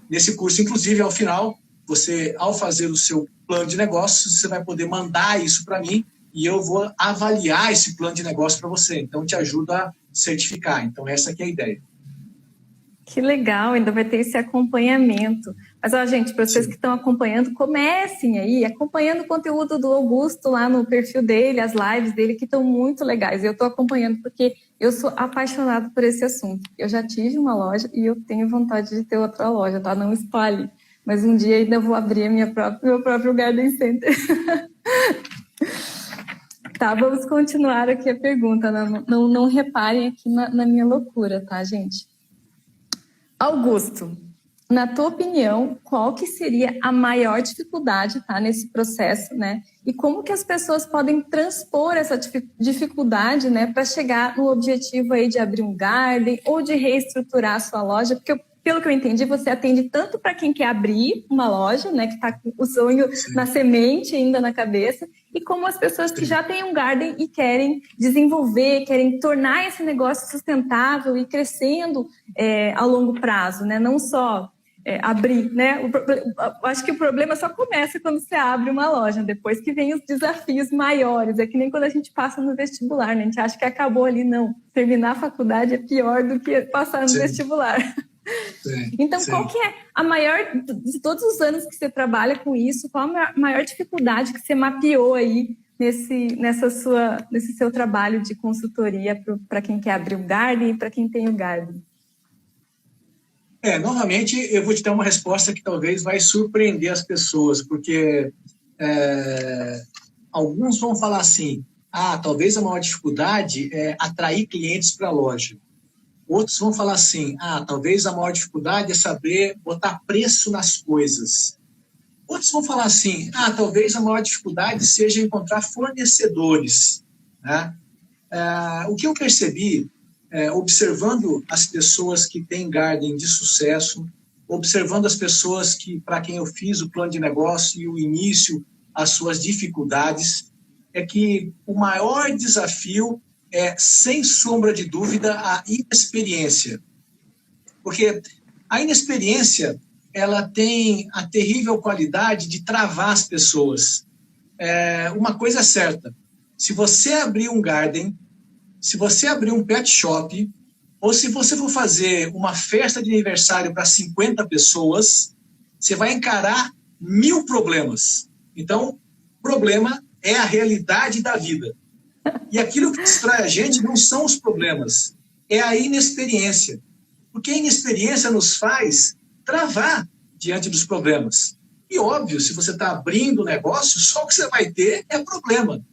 Nesse curso, inclusive, ao final, você, ao fazer o seu plano de negócio, você vai poder mandar isso para mim e eu vou avaliar esse plano de negócio para você. Então, te ajuda a certificar. Então, essa aqui é a ideia. Que legal, ainda vai ter esse acompanhamento. Mas, ó, gente, para vocês que estão acompanhando, comecem aí, acompanhando o conteúdo do Augusto lá no perfil dele, as lives dele, que estão muito legais. Eu estou acompanhando porque eu sou apaixonada por esse assunto. Eu já tive uma loja e eu tenho vontade de ter outra loja, tá? Não espalhe. Mas um dia ainda vou abrir meu próprio Garden Center. Tá, vamos continuar aqui a pergunta. Não reparem aqui na minha loucura, tá, gente? Augusto, na tua opinião, qual que seria a maior dificuldade, tá, nesse processo, né? E como que as pessoas podem transpor essa dificuldade, né, para chegar no objetivo aí de abrir um garden ou de reestruturar a sua loja? Porque pelo que eu entendi, você atende tanto para quem quer abrir uma loja, né, que está com o sonho na semente ainda na cabeça, e como as pessoas que já têm um garden e querem desenvolver, querem tornar esse negócio sustentável e crescendo a longo prazo, né? Não só abrir, né? Acho que o problema só começa quando você abre uma loja, depois que vem os desafios maiores. É que nem quando a gente passa no vestibular, né? A gente acha que acabou ali, não. Terminar a faculdade é pior do que passar no vestibular. Então, qual que é a maior, de todos os anos que você trabalha com isso, qual a maior dificuldade que você mapeou aí nesse seu trabalho de consultoria para quem quer abrir um garden e para quem tem o garden? Novamente, eu vou te dar uma resposta que talvez vai surpreender as pessoas, porque alguns vão falar assim, talvez a maior dificuldade é atrair clientes para a loja. Outros vão falar assim, talvez a maior dificuldade é saber botar preço nas coisas. Outros vão falar assim, talvez a maior dificuldade seja encontrar fornecedores, né? O que eu percebi, observando as pessoas que têm garden de sucesso, observando as pessoas para quem eu fiz o plano de negócio e o início, as suas dificuldades, é que o maior desafio é, sem sombra de dúvida, a inexperiência. Porque a inexperiência, ela tem a terrível qualidade de travar as pessoas. Uma coisa é certa, se você abrir um garden, se você abrir um pet shop, ou se você for fazer uma festa de aniversário para 50 pessoas, você vai encarar 1000 problemas. Então, problema é a realidade da vida. E aquilo que distrai a gente não são os problemas, é a inexperiência. Porque a inexperiência nos faz travar diante dos problemas. E óbvio, se você está abrindo o negócio, só o que você vai ter é problema.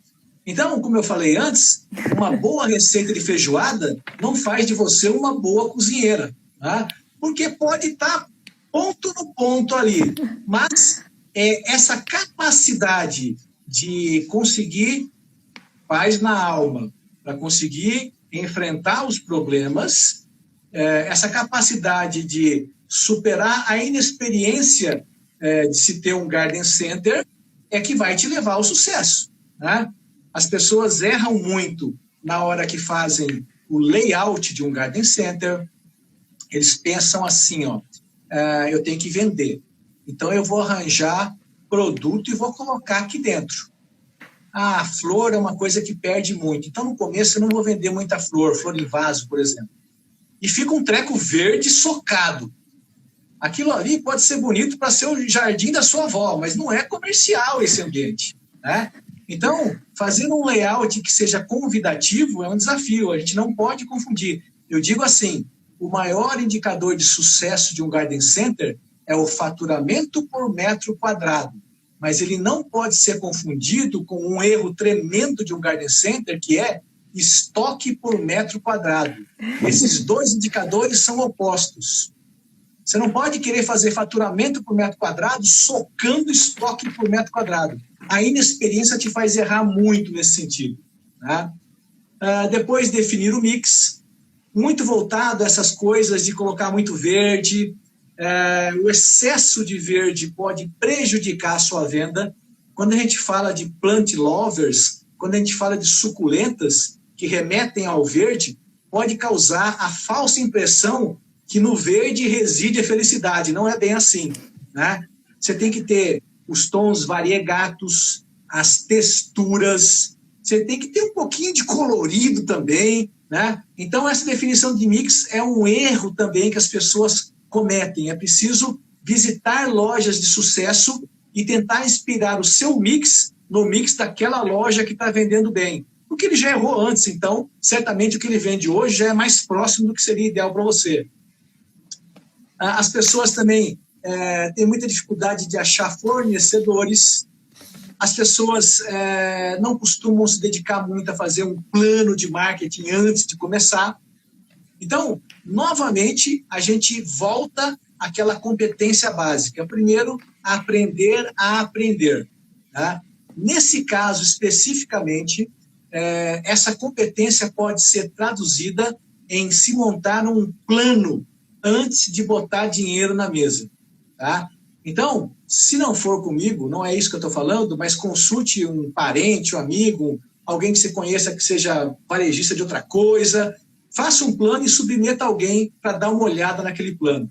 Então, como eu falei antes, uma boa receita de feijoada não faz de você uma boa cozinheira, tá? Porque pode estar ponto no ponto ali, mas essa capacidade de conseguir paz na alma, para conseguir enfrentar os problemas, essa capacidade de superar a inexperiência de se ter um garden center é que vai te levar ao sucesso, né? As pessoas erram muito na hora que fazem o layout de um garden center. Eles pensam assim, eu tenho que vender. Então, eu vou arranjar produto e vou colocar aqui dentro. A flor é uma coisa que perde muito. Então, no começo, eu não vou vender muita flor em vaso, por exemplo. E fica um treco verde socado. Aquilo ali pode ser bonito para ser o jardim da sua avó, mas não é comercial esse ambiente, né? Então, fazer um layout que seja convidativo é um desafio. A gente não pode confundir. Eu digo assim, o maior indicador de sucesso de um garden center é o faturamento por metro quadrado. Mas ele não pode ser confundido com um erro tremendo de um garden center, que é estoque por metro quadrado. Esses dois indicadores são opostos. Você não pode querer fazer faturamento por metro quadrado socando estoque por metro quadrado. A inexperiência te faz errar muito nesse sentido, né? Depois, definir o mix, muito voltado a essas coisas de colocar muito verde. O excesso de verde pode prejudicar a sua venda. Quando a gente fala de plant lovers, quando a gente fala de suculentas que remetem ao verde, pode causar a falsa impressão que no verde reside a felicidade. Não é bem assim, né? Você tem que ter os tons variegatos, as texturas, você tem que ter um pouquinho de colorido também, né? Então, essa definição de mix é um erro também que as pessoas cometem. É preciso visitar lojas de sucesso e tentar inspirar o seu mix no mix daquela loja que está vendendo bem. Porque ele já errou antes, então, certamente o que ele vende hoje já é mais próximo do que seria ideal para você. As pessoas também têm muita dificuldade de achar fornecedores. As pessoas não costumam se dedicar muito a fazer um plano de marketing antes de começar. Então, novamente, a gente volta àquela competência básica. Primeiro, aprender a aprender, tá? Nesse caso, especificamente, essa competência pode ser traduzida em se montar um plano antes de botar dinheiro na mesa, tá? Então, se não for comigo, não é isso que eu estou falando, mas consulte um parente, um amigo, alguém que você conheça que seja varejista de outra coisa, faça um plano e submeta alguém para dar uma olhada naquele plano.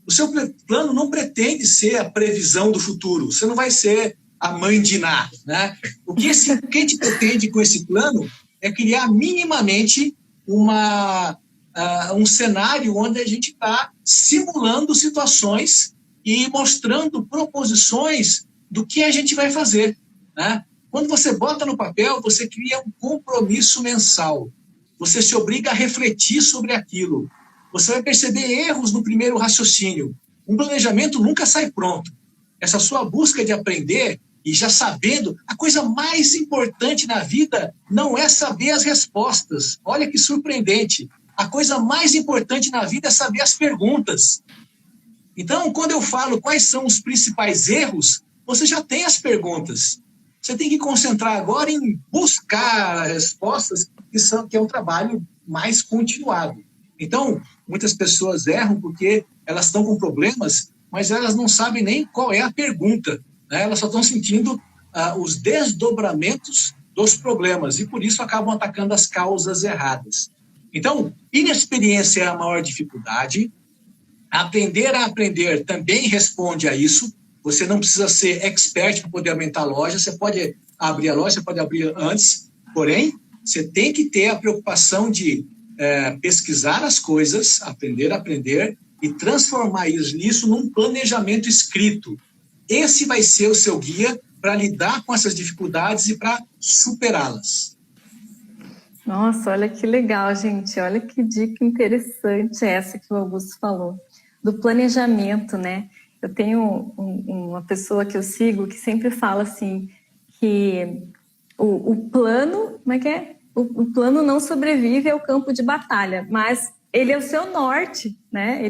O seu plano não pretende ser a previsão do futuro, você não vai ser a mãe de Ná, né? O que a gente pretende com esse plano é criar minimamente um cenário onde a gente está simulando situações e mostrando proposições do que a gente vai fazer, né? Quando você bota no papel, você cria um compromisso mensal. Você se obriga a refletir sobre aquilo. Você vai perceber erros no primeiro raciocínio. Um planejamento nunca sai pronto. Essa sua busca de aprender e já sabendo, a coisa mais importante na vida não é saber as respostas. Olha que surpreendente. A coisa mais importante na vida é saber as perguntas. Então, quando eu falo quais são os principais erros, você já tem as perguntas. Você tem que concentrar agora em buscar as respostas, que é um trabalho mais continuado. Então, muitas pessoas erram porque elas estão com problemas, mas elas não sabem nem qual é a pergunta, né? Elas só estão sentindo os desdobramentos dos problemas e, por isso, acabam atacando as causas erradas. Então, inexperiência é a maior dificuldade. Aprender a aprender também responde a isso. Você não precisa ser expert para poder aumentar a loja. Você pode abrir a loja, você pode abrir antes. Porém, você tem que ter a preocupação de pesquisar as coisas, aprender a aprender e transformar isso num planejamento escrito. Esse vai ser o seu guia para lidar com essas dificuldades e para superá-las. Nossa, olha que legal, gente. Olha que dica interessante essa que o Augusto falou. Do planejamento, né? Eu tenho uma pessoa que eu sigo que sempre fala assim, que o plano, como é que é? O plano não sobrevive ao campo de batalha, mas ele é o seu norte, né?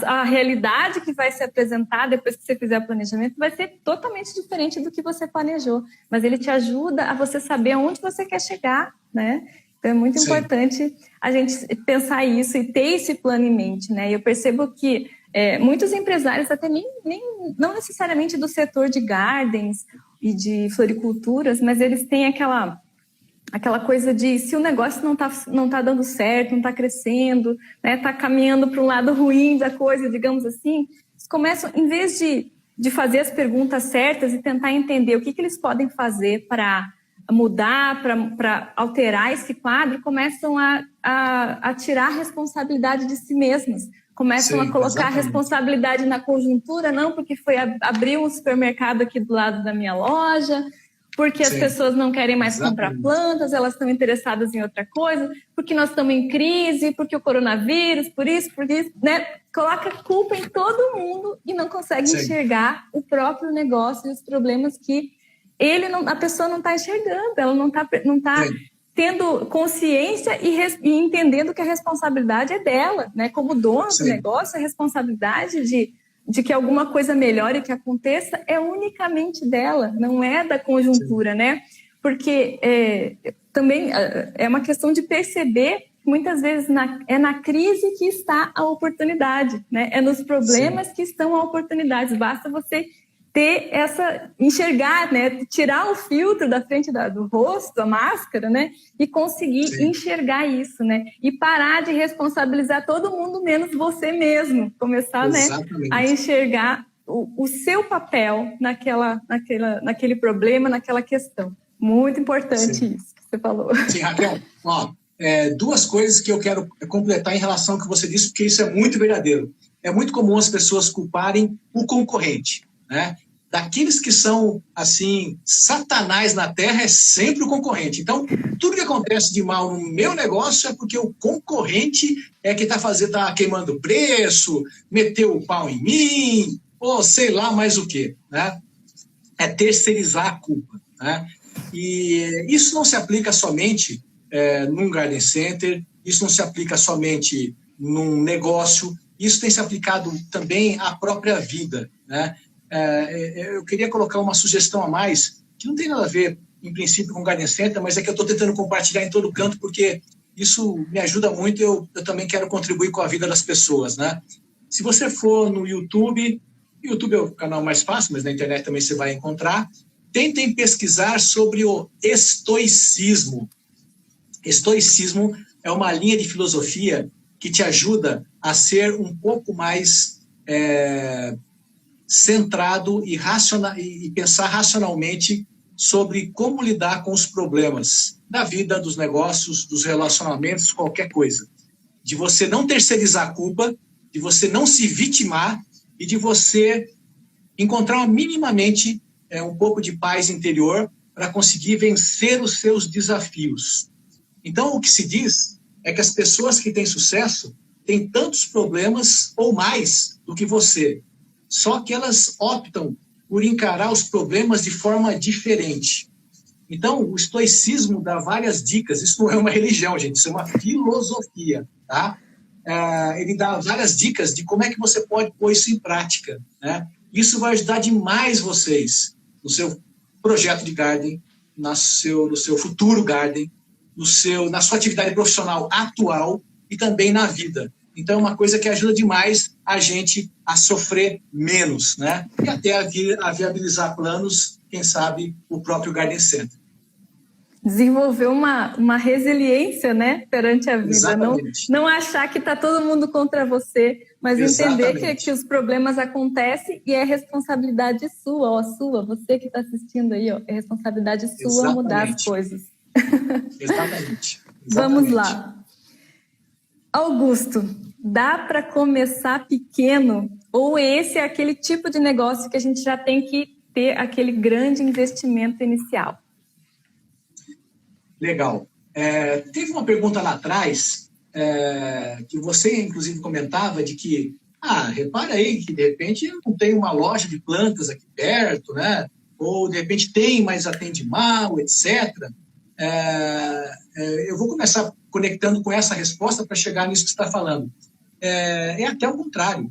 A realidade que vai se apresentar depois que você fizer o planejamento vai ser totalmente diferente do que você planejou, mas ele te ajuda a você saber aonde você quer chegar, né? Então é muito importante a gente pensar isso e ter esse plano em mente, né? Eu percebo que muitos empresários, até não necessariamente do setor de gardens e de floriculturas, mas eles têm aquela coisa de se o negócio não tá dando certo, não está crescendo, né, tá caminhando para um lado ruim da coisa, digamos assim, eles começam, em vez de fazer as perguntas certas e tentar entender o que eles podem fazer para mudar, para alterar esse quadro, começam a tirar a responsabilidade de si mesmos, começam a colocar a responsabilidade na conjuntura, não porque foi abrir um supermercado aqui do lado da minha loja, porque as pessoas não querem mais comprar plantas, elas estão interessadas em outra coisa, porque nós estamos em crise, porque o coronavírus, por isso, né? Coloca culpa em todo mundo e não consegue enxergar o próprio negócio e os problemas que a pessoa não está enxergando, ela não tá tendo consciência e entendendo que a responsabilidade é dela, né? Como dono do negócio, a responsabilidade de que alguma coisa melhore, que aconteça, é unicamente dela, não é da conjuntura, né? Porque também é uma questão de perceber que muitas vezes é na crise que está a oportunidade, né? É nos problemas que estão a oportunidade. Basta você ter enxergar, né? Tirar o filtro da frente do rosto, a máscara, né? E conseguir enxergar isso, né? E parar de responsabilizar todo mundo menos você mesmo. Começar, né? A enxergar o seu papel naquele problema, naquela questão. Muito importante isso que você falou. Sim, Raquel. Duas coisas que eu quero completar em relação ao que você disse, porque isso é muito verdadeiro. É muito comum as pessoas culparem o concorrente, né? Daqueles que são, assim, satanás na terra é sempre o concorrente. Então, tudo que acontece de mal no meu negócio é porque o concorrente é que tá queimando preço, meteu o pau em mim, ou sei lá mais o quê, né? É terceirizar a culpa, né? E isso não se aplica somente num garden center, isso não se aplica somente num negócio, isso tem se aplicado também à própria vida, né? Eu queria colocar uma sugestão a mais, que não tem nada a ver, em princípio, com o Garden Center, mas é que eu estou tentando compartilhar em todo canto, porque isso me ajuda muito e eu também quero contribuir com a vida das pessoas, né? Se você for no YouTube é o canal mais fácil, mas na internet também você vai encontrar, tentem pesquisar sobre o estoicismo. Estoicismo é uma linha de filosofia que te ajuda a ser um pouco mais centrado e pensar racionalmente sobre como lidar com os problemas da vida, dos negócios, dos relacionamentos, qualquer coisa. De você não terceirizar a culpa, de você não se vitimar e de você encontrar minimamente um pouco de paz interior para conseguir vencer os seus desafios. Então, o que se diz é que as pessoas que têm sucesso têm tantos problemas ou mais do que você. Só que elas optam por encarar os problemas de forma diferente. Então, o estoicismo dá várias dicas. Isso não é uma religião, gente, isso é uma filosofia, tá? Ele dá várias dicas de como é que você pode pôr isso em prática, né? Isso vai ajudar demais vocês no seu projeto de garden, no seu futuro garden, na sua atividade profissional atual e também na vida. Então, é uma coisa que ajuda demais a gente a sofrer menos, né? E até a viabilizar planos, quem sabe, o próprio Garden Center. Desenvolver uma resiliência, né, perante a vida. Não achar que está todo mundo contra você, mas entender que os problemas acontecem e é responsabilidade sua, você que está assistindo aí, é responsabilidade sua mudar as coisas. Exatamente. Vamos lá. Augusto, dá para começar pequeno ou esse é aquele tipo de negócio que a gente já tem que ter aquele grande investimento inicial? Legal. Teve uma pergunta lá atrás que você, inclusive, comentava de que, repara aí que, de repente, não tem uma loja de plantas aqui perto, né? Ou, de repente, tem, mas atende mal, etc. Eu vou começar conectando com essa resposta para chegar nisso que você está falando. É até o contrário.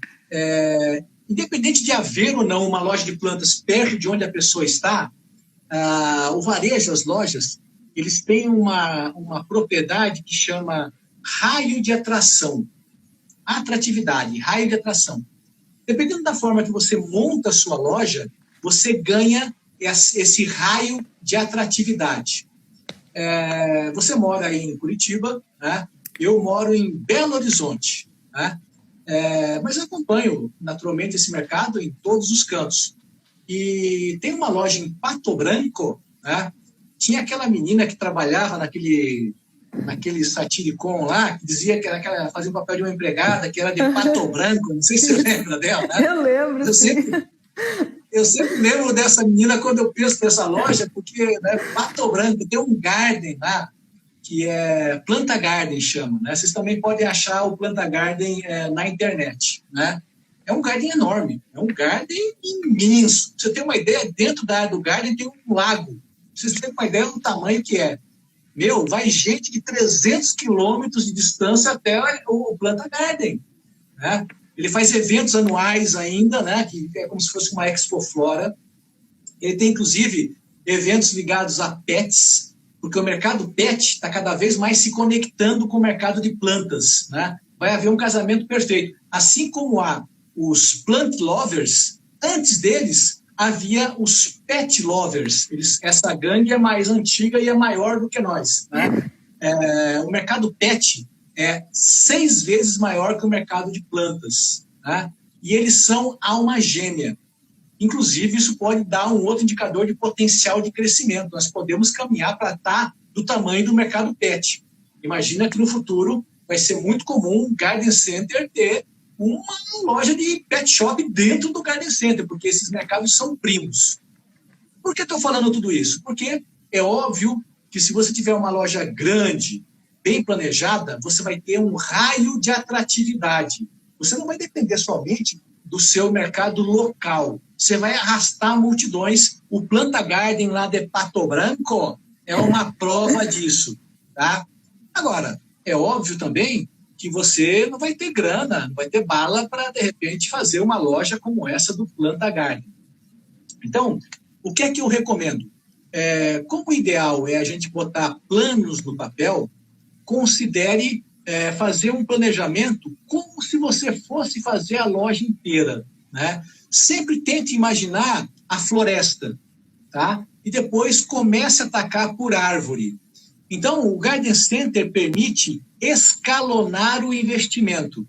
Independente de haver ou não uma loja de plantas perto de onde a pessoa está, o varejo, as lojas, eles têm uma propriedade que chama raio de atração. Atratividade, raio de atração. Dependendo da forma que você monta a sua loja, você ganha esse raio de atratividade. Você mora aí em Curitiba, né? Eu moro em Belo Horizonte, né? Mas eu acompanho naturalmente esse mercado em todos os cantos. E tem uma loja em Pato Branco, né? Tinha aquela menina que trabalhava naquele satiricon lá, que dizia que fazia o papel de uma empregada, que era de Pato Branco, não sei se você lembra dela, né? Eu lembro, eu sempre lembro dessa menina quando eu penso nessa loja, porque, né, Pato Branco tem um garden lá, que é Planta Garden, chama, né? Vocês também podem achar o Planta Garden na internet, né? É um garden enorme, é um garden imenso. Pra você ter uma ideia, dentro da área do garden tem um lago. Vocês têm uma ideia do tamanho que é. Vai gente de 300 quilômetros de distância até o Planta Garden, né? Ele faz eventos anuais ainda, né? Que é como se fosse uma Expo Flora. Ele tem, inclusive, eventos ligados a pets, porque o mercado pet está cada vez mais se conectando com o mercado de plantas, né? Vai haver um casamento perfeito. Assim como há os plant lovers, antes deles havia os pet lovers. Essa gangue é mais antiga e é maior do que nós, né? O mercado pet é 6 vezes maior que o mercado de plantas, né? E eles são alma gêmea. Inclusive, isso pode dar um outro indicador de potencial de crescimento. Nós podemos caminhar para estar do tamanho do mercado pet. Imagina que no futuro vai ser muito comum um garden center ter uma loja de pet shop dentro do garden center, porque esses mercados são primos. Por que estou falando tudo isso? Porque é óbvio que se você tiver uma loja grande, bem planejada, você vai ter um raio de atratividade. Você não vai depender somente do seu mercado local. Você vai arrastar multidões. O Planta Garden lá de Pato Branco é uma prova disso, tá? Agora, é óbvio também que você não vai ter grana, não vai ter bala para, de repente, fazer uma loja como essa do Planta Garden. Então, o que é que eu recomendo? Como o ideal é a gente botar planos no papel, considere fazer um planejamento como se você fosse fazer a loja inteira, né? Sempre tente imaginar a floresta, tá? E depois comece a atacar por árvore. Então, o Garden Center permite escalonar o investimento.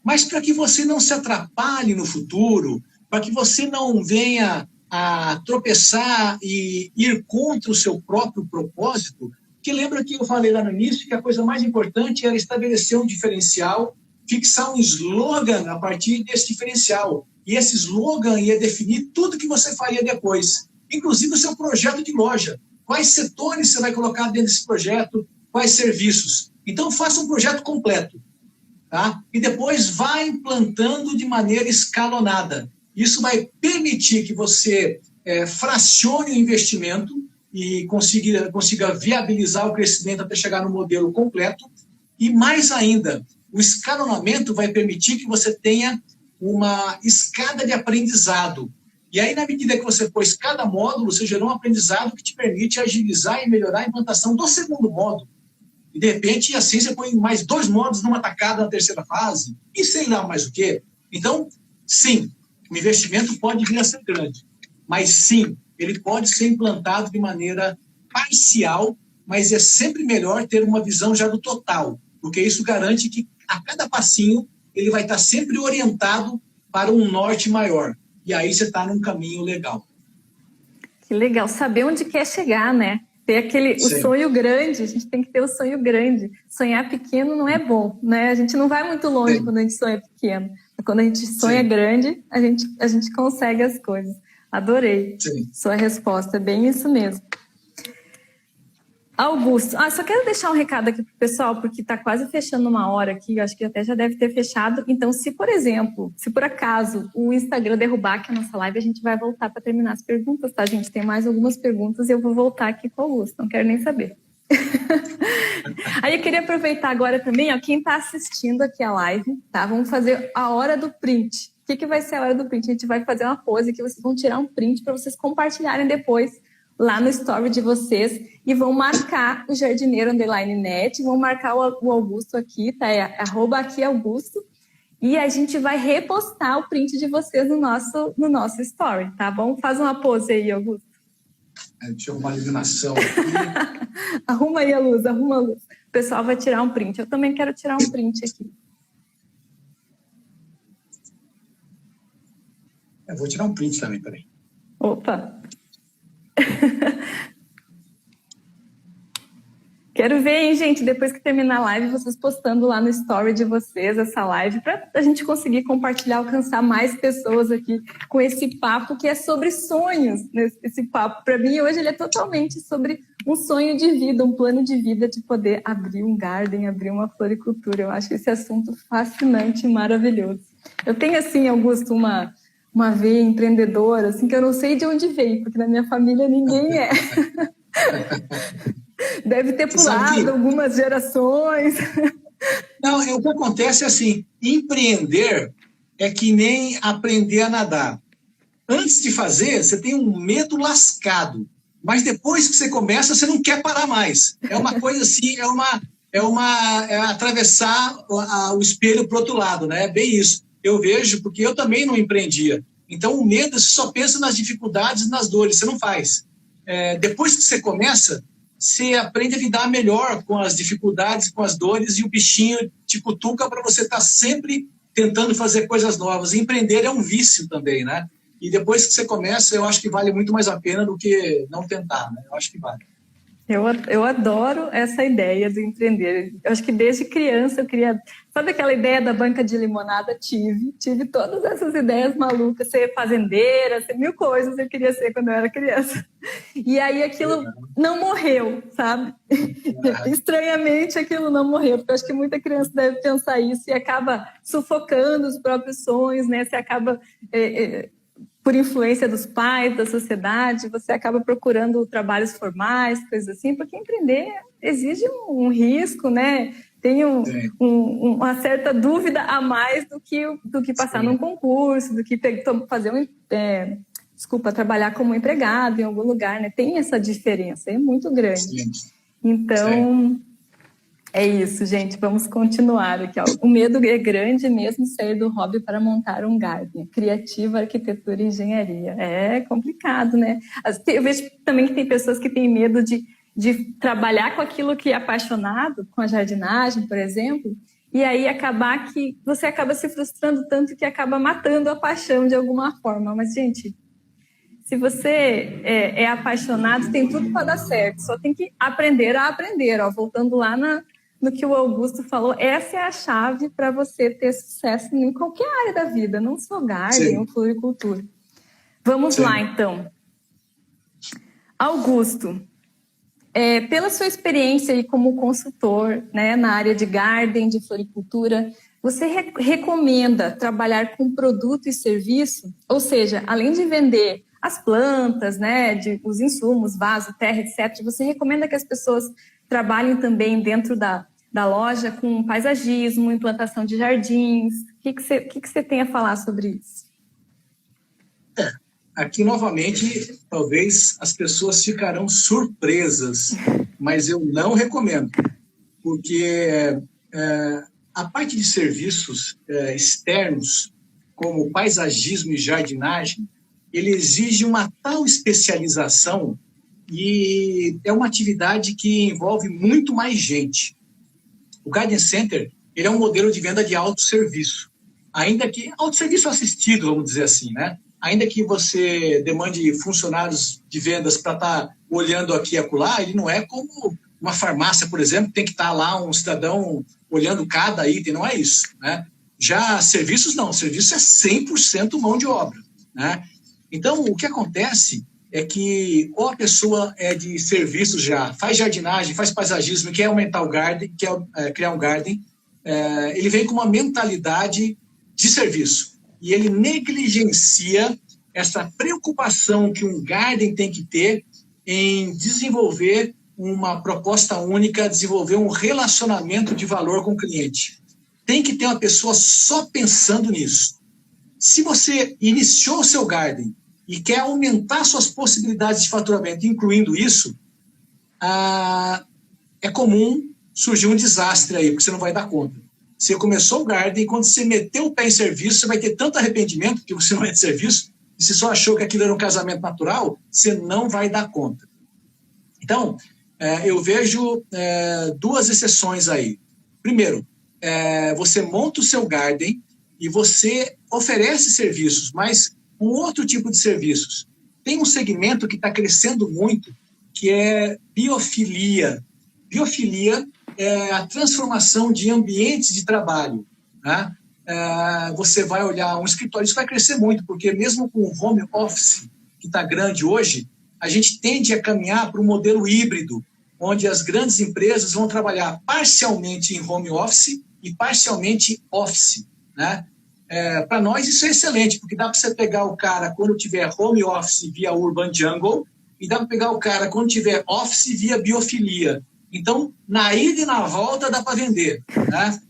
Mas para que você não se atrapalhe no futuro, para que você não venha a tropeçar e ir contra o seu próprio propósito, que lembra que eu falei lá no início que a coisa mais importante era estabelecer um diferencial, fixar um slogan a partir desse diferencial. E esse slogan ia definir tudo que você faria depois, inclusive o seu projeto de loja. Quais setores você vai colocar dentro desse projeto, quais serviços. Então, faça um projeto completo, tá? E depois vá implantando de maneira escalonada. Isso vai permitir que você fracione o investimento e consiga viabilizar o crescimento até chegar no modelo completo. E mais ainda, o escalonamento vai permitir que você tenha uma escada de aprendizado. E aí, na medida que você pôs cada módulo, você gerou um aprendizado que te permite agilizar e melhorar a implantação do segundo módulo. E, de repente, assim você põe mais 2 módulos numa tacada na terceira fase, e sei lá mais o quê. Então, sim, o investimento pode vir a ser grande, mas sim, ele pode ser implantado de maneira parcial, mas é sempre melhor ter uma visão já do total, porque isso garante que a cada passinho ele vai estar sempre orientado para um norte maior. E aí você está num caminho legal. Que legal, saber onde quer chegar, né? Ter o sonho grande, a gente tem que ter o sonho grande. Sonhar pequeno não é bom, né? A gente não vai muito longe quando a gente sonha pequeno. Quando a gente sonha grande, a gente consegue as coisas. Adorei sua resposta, é bem isso mesmo. Augusto, só quero deixar um recado aqui para o pessoal, porque está quase fechando uma hora aqui, eu acho que até já deve ter fechado. Então, se por acaso o Instagram derrubar aqui a nossa live, a gente vai voltar para terminar as perguntas, tá, gente? Tem mais algumas perguntas e eu vou voltar aqui com o Augusto, não quero nem saber. Aí eu queria aproveitar agora também, ó, quem está assistindo aqui a live, tá? Vamos fazer a hora do print. O que vai ser a hora do print? A gente vai fazer uma pose que vocês vão tirar um print para vocês compartilharem depois lá no story de vocês e vão marcar o Jardineiro _net, vão marcar o Augusto aqui, tá? É @aqui_Augusto, e a gente vai repostar o print de vocês no nosso story, tá bom? Faz uma pose aí, Augusto. Deixa eu arrumar a iluminação aqui. Arruma aí a luz, arruma a luz. O pessoal vai tirar um print. Eu também quero tirar um print aqui. Eu vou tirar um print também, peraí. Opa! Quero ver, hein, gente, depois que terminar a live, vocês postando lá no story de vocês essa live, para a gente conseguir compartilhar, alcançar mais pessoas aqui com esse papo que é sobre sonhos. Esse papo, para mim, hoje, ele é totalmente sobre um sonho de vida, um plano de vida de poder abrir um garden, abrir uma floricultura. Eu acho esse assunto fascinante e maravilhoso. Eu tenho, assim, Augusto, uma veia empreendedora, assim, que eu não sei de onde veio, porque na minha família ninguém é. Deve ter pulado algumas gerações. Não, o que acontece é assim, empreender é que nem aprender a nadar. Antes de fazer, você tem um medo lascado, mas depois que você começa, você não quer parar mais. É uma coisa assim, é atravessar o espelho para o outro lado, né? É bem isso. Eu vejo, porque eu também não empreendia. Então, o medo, você só pensa nas dificuldades e nas dores, você não faz. Depois que você começa, você aprende a lidar melhor com as dificuldades, com as dores, e o bichinho te cutuca para você estar sempre tentando fazer coisas novas. E empreender é um vício também, né? E depois que você começa, eu acho que vale muito mais a pena do que não tentar, né? Eu acho que vale. Eu adoro essa ideia do empreender. Eu acho que desde criança eu queria... Sabe aquela ideia da banca de limonada? Tive todas essas ideias malucas. Ser fazendeira, ser mil coisas eu queria ser quando eu era criança. E aí aquilo não morreu, sabe? Estranhamente aquilo não morreu, porque eu acho que muita criança deve pensar isso e acaba sufocando os próprios sonhos, né? Você acaba... por influência dos pais, da sociedade, você acaba procurando trabalhos formais, coisas assim, porque empreender exige um risco, né? Tem uma certa dúvida a mais do que passar num concurso, do que fazer trabalhar como empregado em algum lugar, né? Tem essa diferença, é muito grande. Então, é isso, gente. Vamos continuar aqui. Ó. O medo é grande mesmo sair do hobby para montar um garden. Criativa, arquitetura e engenharia. É complicado, né? Eu vejo também que tem pessoas que têm medo de trabalhar com aquilo que é apaixonado, com a jardinagem, por exemplo, e aí você acaba se frustrando tanto que acaba matando a paixão de alguma forma. Mas, gente, se você é apaixonado, tem tudo para dar certo. Só tem que aprender a aprender. Ó. Voltando lá no que o Augusto falou, essa é a chave para você ter sucesso em qualquer área da vida, não só garden ou floricultura. Vamos lá, então. Augusto, pela sua experiência aí como consultor, né, na área de garden, de floricultura, Você recomenda trabalhar com produto e serviço? Ou seja, além de vender as plantas, né, os insumos, vaso, terra, etc., você recomenda que as pessoas trabalhem também dentro da loja com paisagismo, implantação de jardins? O que você tem a falar sobre isso? Aqui, novamente, talvez as pessoas ficarão surpresas, mas eu não recomendo, porque a parte de serviços externos, como paisagismo e jardinagem, ele exige uma tal especialização e é uma atividade que envolve muito mais gente. O Garden Center, ele é um modelo de venda de autosserviço, ainda que autosserviço assistido, vamos dizer assim, né? Ainda que você demande funcionários de vendas para estar olhando aqui e acolá, ele não é como uma farmácia, por exemplo, tem que estar lá um cidadão olhando cada item, não é isso, né? Já serviços não, serviço é 100% mão de obra, né? Então, o que acontece é que ou a pessoa é de serviços já, faz jardinagem, faz paisagismo, quer aumentar o garden, quer criar um garden, ele vem com uma mentalidade de serviço e ele negligencia essa preocupação que um garden tem que ter em desenvolver uma proposta única, desenvolver um relacionamento de valor com o cliente. Tem que ter uma pessoa só pensando nisso. Se você iniciou o seu garden e quer aumentar suas possibilidades de faturamento, incluindo isso, é comum surgir um desastre aí, porque você não vai dar conta. Você começou o garden e quando você meteu o pé em serviço, você vai ter tanto arrependimento que você não é de serviço, e você só achou que aquilo era um casamento natural, você não vai dar conta. Então, eu vejo duas exceções aí. Primeiro, você monta o seu garden e você oferece serviços, mas um outro tipo de serviços. Tem um segmento que está crescendo muito, que é biofilia. Biofilia é a transformação de ambientes de trabalho, né? Você vai olhar um escritório, isso vai crescer muito, porque mesmo com o home office, que está grande hoje, a gente tende a caminhar para um modelo híbrido, onde as grandes empresas vão trabalhar parcialmente em home office e parcialmente office, né? Para nós isso é excelente, porque dá para você pegar o cara quando tiver home office via Urban Jungle e dá para pegar o cara quando tiver office via biofilia. Então, na ida e na volta dá para vender, né?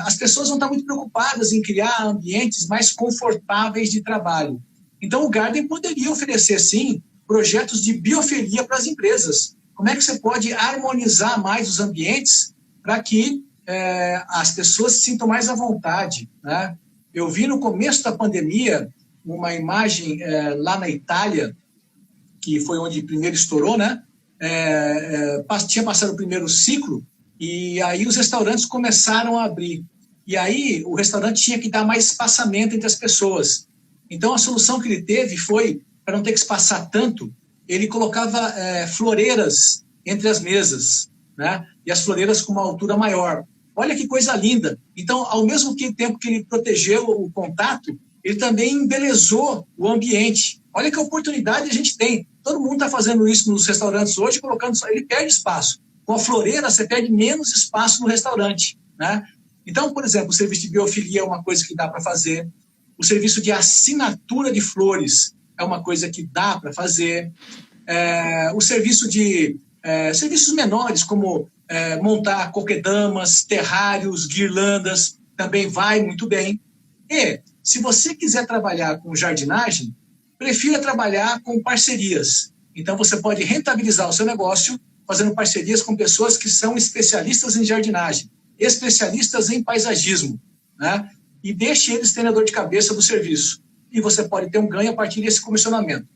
As pessoas vão estar muito preocupadas em criar ambientes mais confortáveis de trabalho. Então, o Garden poderia oferecer, sim, projetos de biofilia para as empresas. Como é que você pode harmonizar mais os ambientes para que as pessoas se sintam mais à vontade, né? Eu vi no começo da pandemia uma imagem lá na Itália, que foi onde primeiro estourou, né? Tinha passado o primeiro ciclo e aí os restaurantes começaram a abrir. E aí o restaurante tinha que dar mais espaçamento entre as pessoas. Então a solução que ele teve foi, para não ter que espaçar tanto, ele colocava floreiras entre as mesas, né? E as floreiras com uma altura maior. Olha que coisa linda. Então, ao mesmo tempo que ele protegeu o contato, ele também embelezou o ambiente. Olha que oportunidade a gente tem. Todo mundo está fazendo isso nos restaurantes hoje, colocando só, ele perde espaço. Com a floreira, você perde menos espaço no restaurante, né? Então, por exemplo, o serviço de biofilia é uma coisa que dá para fazer. O serviço de assinatura de flores é uma coisa que dá para fazer. O serviço de serviços menores, como montar coquedamas, terrários, guirlandas, também vai muito bem. E, se você quiser trabalhar com jardinagem, prefira trabalhar com parcerias. Então, você pode rentabilizar o seu negócio fazendo parcerias com pessoas que são especialistas em jardinagem, especialistas em paisagismo, né? E deixe eles terem a dor de cabeça do serviço. E você pode ter um ganho a partir desse comissionamento.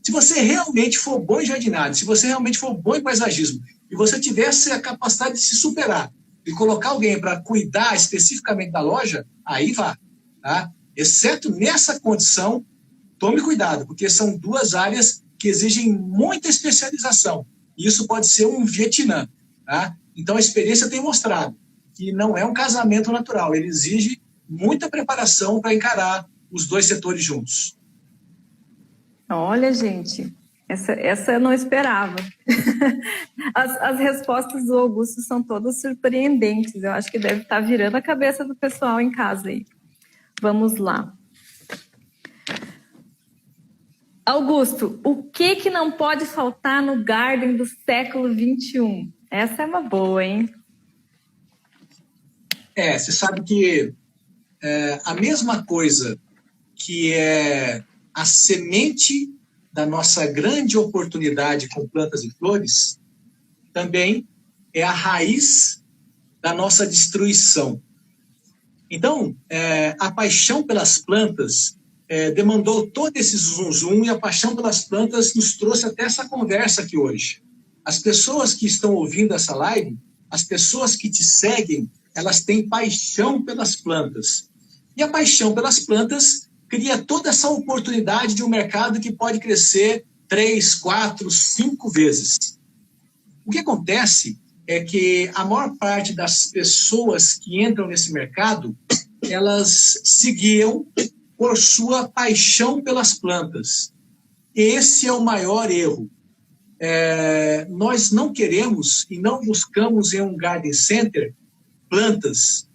Se você realmente for bom em jardinagem, se você realmente for bom em paisagismo, e você tivesse a capacidade de se superar e colocar alguém para cuidar especificamente da loja, aí vá, tá? Exceto nessa condição, tome cuidado, porque são duas áreas que exigem muita especialização. E isso pode ser um Vietnã, tá? Então a experiência tem mostrado que não é um casamento natural, ele exige muita preparação para encarar os dois setores juntos. Olha, gente, Essa eu não esperava. As respostas do Augusto são todas surpreendentes. Eu acho que deve estar virando a cabeça do pessoal em casa aí. Vamos lá. Augusto, o que não pode faltar no Garden do século XXI? Essa é uma boa, hein? Você sabe que a mesma coisa que é a semente da nossa grande oportunidade com plantas e flores, também é a raiz da nossa destruição. Então, a paixão pelas plantas demandou todo esse zum-zum, e a paixão pelas plantas nos trouxe até essa conversa aqui hoje. As pessoas que estão ouvindo essa live, as pessoas que te seguem, elas têm paixão pelas plantas. E a paixão pelas plantas cria toda essa oportunidade de um mercado que pode crescer 3, 4, 5 vezes. O que acontece é que a maior parte das pessoas que entram nesse mercado, elas se guiam por sua paixão pelas plantas. Esse é o maior erro. Nós não queremos e não buscamos em um garden center plantas.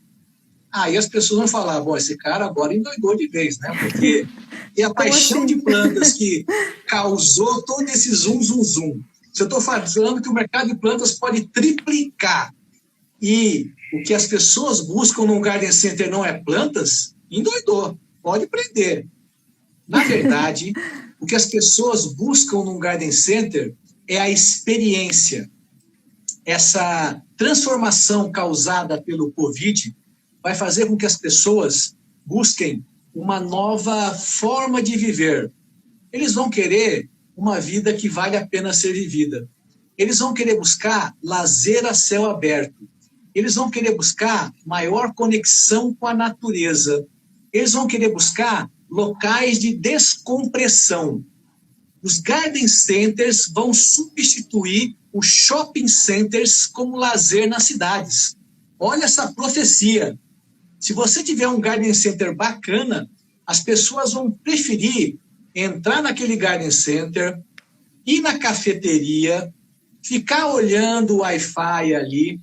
Aí as pessoas vão falar, bom, esse cara agora endoidou de vez, né? Porque é a paixão de plantas que causou todo esse zum. Se eu estou falando que o mercado de plantas pode triplicar e o que as pessoas buscam num garden center não é plantas, endoidou, pode prender. Na verdade, o que as pessoas buscam num garden center é a experiência. Essa transformação causada pelo Covid vai fazer com que as pessoas busquem uma nova forma de viver. Eles vão querer uma vida que vale a pena ser vivida. Eles vão querer buscar lazer a céu aberto. Eles vão querer buscar maior conexão com a natureza. Eles vão querer buscar locais de descompressão. Os garden centers vão substituir os shopping centers como lazer nas cidades. Olha essa profecia. Se você tiver um garden center bacana, as pessoas vão preferir entrar naquele garden center, ir na cafeteria, ficar olhando o Wi-Fi ali,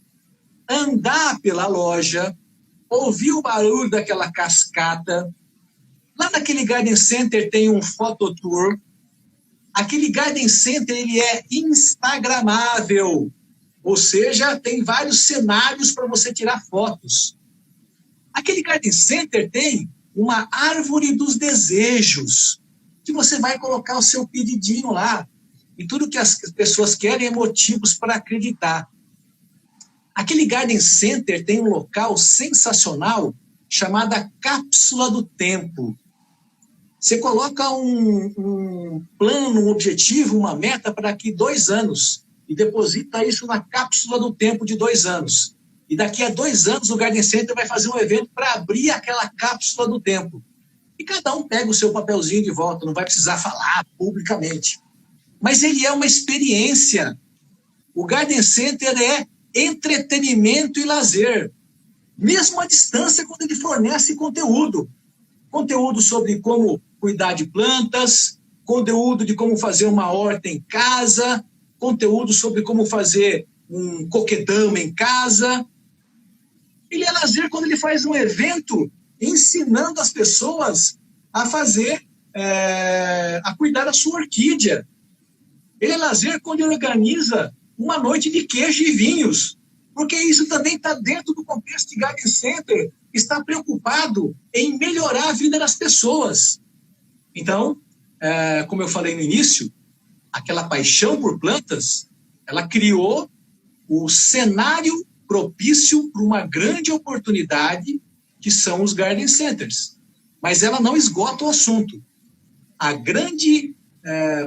andar pela loja, ouvir o barulho daquela cascata. Lá naquele garden center tem um phototour. Aquele garden center ele é instagramável, ou seja, tem vários cenários para você tirar fotos. Aquele garden center tem uma árvore dos desejos, que você vai colocar o seu pedidinho lá. E tudo que as pessoas querem é motivos para acreditar. Aquele garden center tem um local sensacional chamado Cápsula do Tempo. Você coloca um plano, um objetivo, uma meta para daqui 2 anos e deposita isso na cápsula do tempo de 2 anos. E daqui a 2 anos o Garden Center vai fazer um evento para abrir aquela cápsula do tempo. E cada um pega o seu papelzinho de volta, não vai precisar falar publicamente. Mas ele é uma experiência. O Garden Center é entretenimento e lazer. Mesmo à distância, quando ele fornece conteúdo. Conteúdo sobre como cuidar de plantas, conteúdo de como fazer uma horta em casa, conteúdo sobre como fazer um coquedama em casa. Ele é lazer quando ele faz um evento ensinando as pessoas a fazer, a cuidar da sua orquídea. Ele é lazer quando ele organiza uma noite de queijo e vinhos, porque isso também está dentro do contexto de Garden Center, está preocupado em melhorar a vida das pessoas. Então, como eu falei no início, aquela paixão por plantas, ela criou o cenário propício para uma grande oportunidade que são os Garden Centers. Mas ela não esgota o assunto. A grande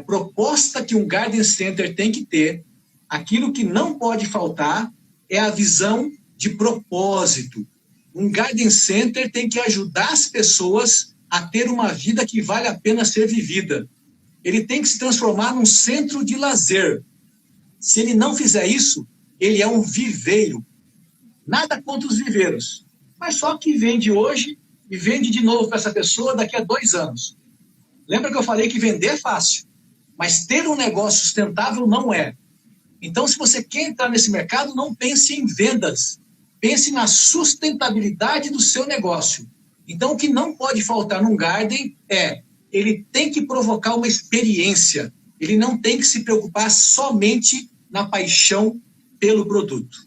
proposta que um Garden Center tem que ter, aquilo que não pode faltar, é a visão de propósito. Um Garden Center tem que ajudar as pessoas a ter uma vida que vale a pena ser vivida. Ele tem que se transformar num centro de lazer. Se ele não fizer isso, ele é um viveiro. Nada contra os viveiros, mas só que vende hoje e vende de novo para essa pessoa daqui a 2 anos. Lembra que eu falei que vender é fácil, mas ter um negócio sustentável não é. Então, se você quer entrar nesse mercado, não pense em vendas, pense na sustentabilidade do seu negócio. Então, o que não pode faltar num garden ele tem que provocar uma experiência, ele não tem que se preocupar somente na paixão pelo produto.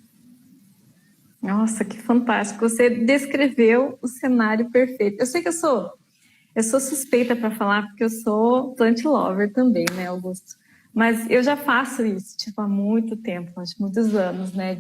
Nossa, que fantástico. Você descreveu o cenário perfeito. Eu sei que eu sou suspeita para falar, porque eu sou plant lover também, né, Augusto? Mas eu já faço isso, há muito tempo, acho muitos anos, né,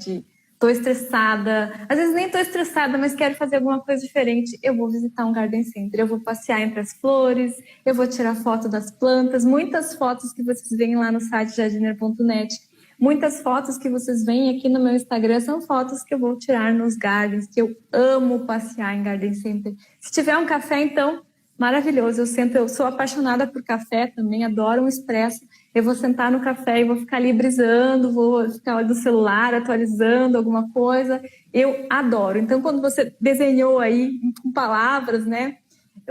tô estressada, às vezes nem tô estressada, mas quero fazer alguma coisa diferente, eu vou visitar um garden center, eu vou passear entre as flores, eu vou tirar foto das plantas, muitas fotos que vocês veem lá no site jardineiro.net, muitas fotos que vocês veem aqui no meu Instagram são fotos que eu vou tirar nos gardens, que eu amo passear em garden center. Se tiver um café, então, maravilhoso, eu sou apaixonada por café também, adoro um expresso. Eu vou sentar no café e vou ficar ali brisando, vou ficar no celular atualizando alguma coisa. Eu adoro. Então, quando você desenhou aí com palavras, né,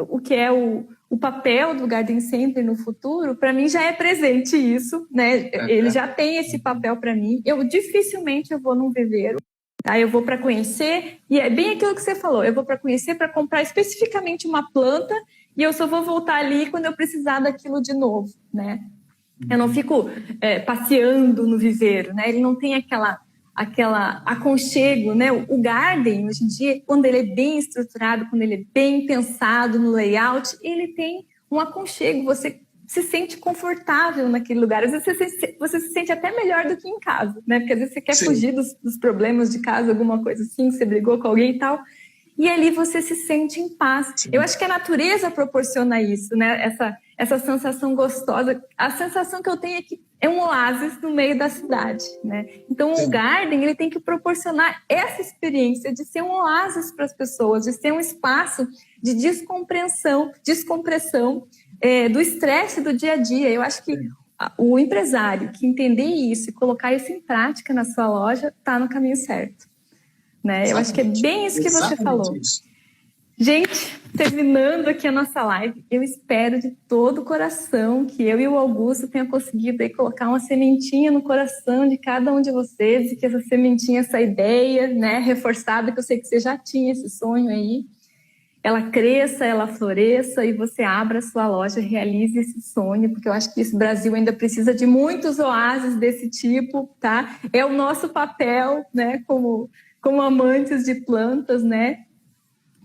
o que é o papel do Garden Center no futuro, para mim já é presente isso, né? Ele já tem esse papel para mim. Dificilmente eu vou num viveiro. Tá, eu vou para conhecer, e é bem aquilo que você falou, eu vou para conhecer, para comprar especificamente uma planta, e eu só vou voltar ali quando eu precisar daquilo de novo, né? Eu não fico passeando no viveiro, né? Ele não tem aquela aconchego, né? O garden, hoje em dia, quando ele é bem estruturado, quando ele é bem pensado no layout, ele tem um aconchego, você se sente confortável naquele lugar. Às vezes você se sente até melhor do que em casa, né? Porque às vezes você quer fugir dos problemas de casa, alguma coisa assim, você brigou com alguém e tal. E ali você se sente em paz. Sim. Eu acho que a natureza proporciona isso, né? Essa sensação gostosa. A sensação que eu tenho é que é um oásis no meio da cidade, né? Então, o garden, ele tem que proporcionar essa experiência de ser um oásis para as pessoas, de ser um espaço de descompressão do estresse do dia a dia. Eu acho que o empresário que entender isso e colocar isso em prática na sua loja está no caminho certo. Né? Eu acho que é bem isso que você falou. Isso. Gente, terminando aqui a nossa live, eu espero de todo o coração que eu e o Augusto tenham conseguido aí colocar uma sementinha no coração de cada um de vocês e que essa sementinha, essa ideia, né, reforçada, que eu sei que você já tinha esse sonho aí, ela cresça, ela floresça e você abra a sua loja, realize esse sonho, porque eu acho que esse Brasil ainda precisa de muitos oásis desse tipo, tá? É o nosso papel, né, como amantes de plantas, né,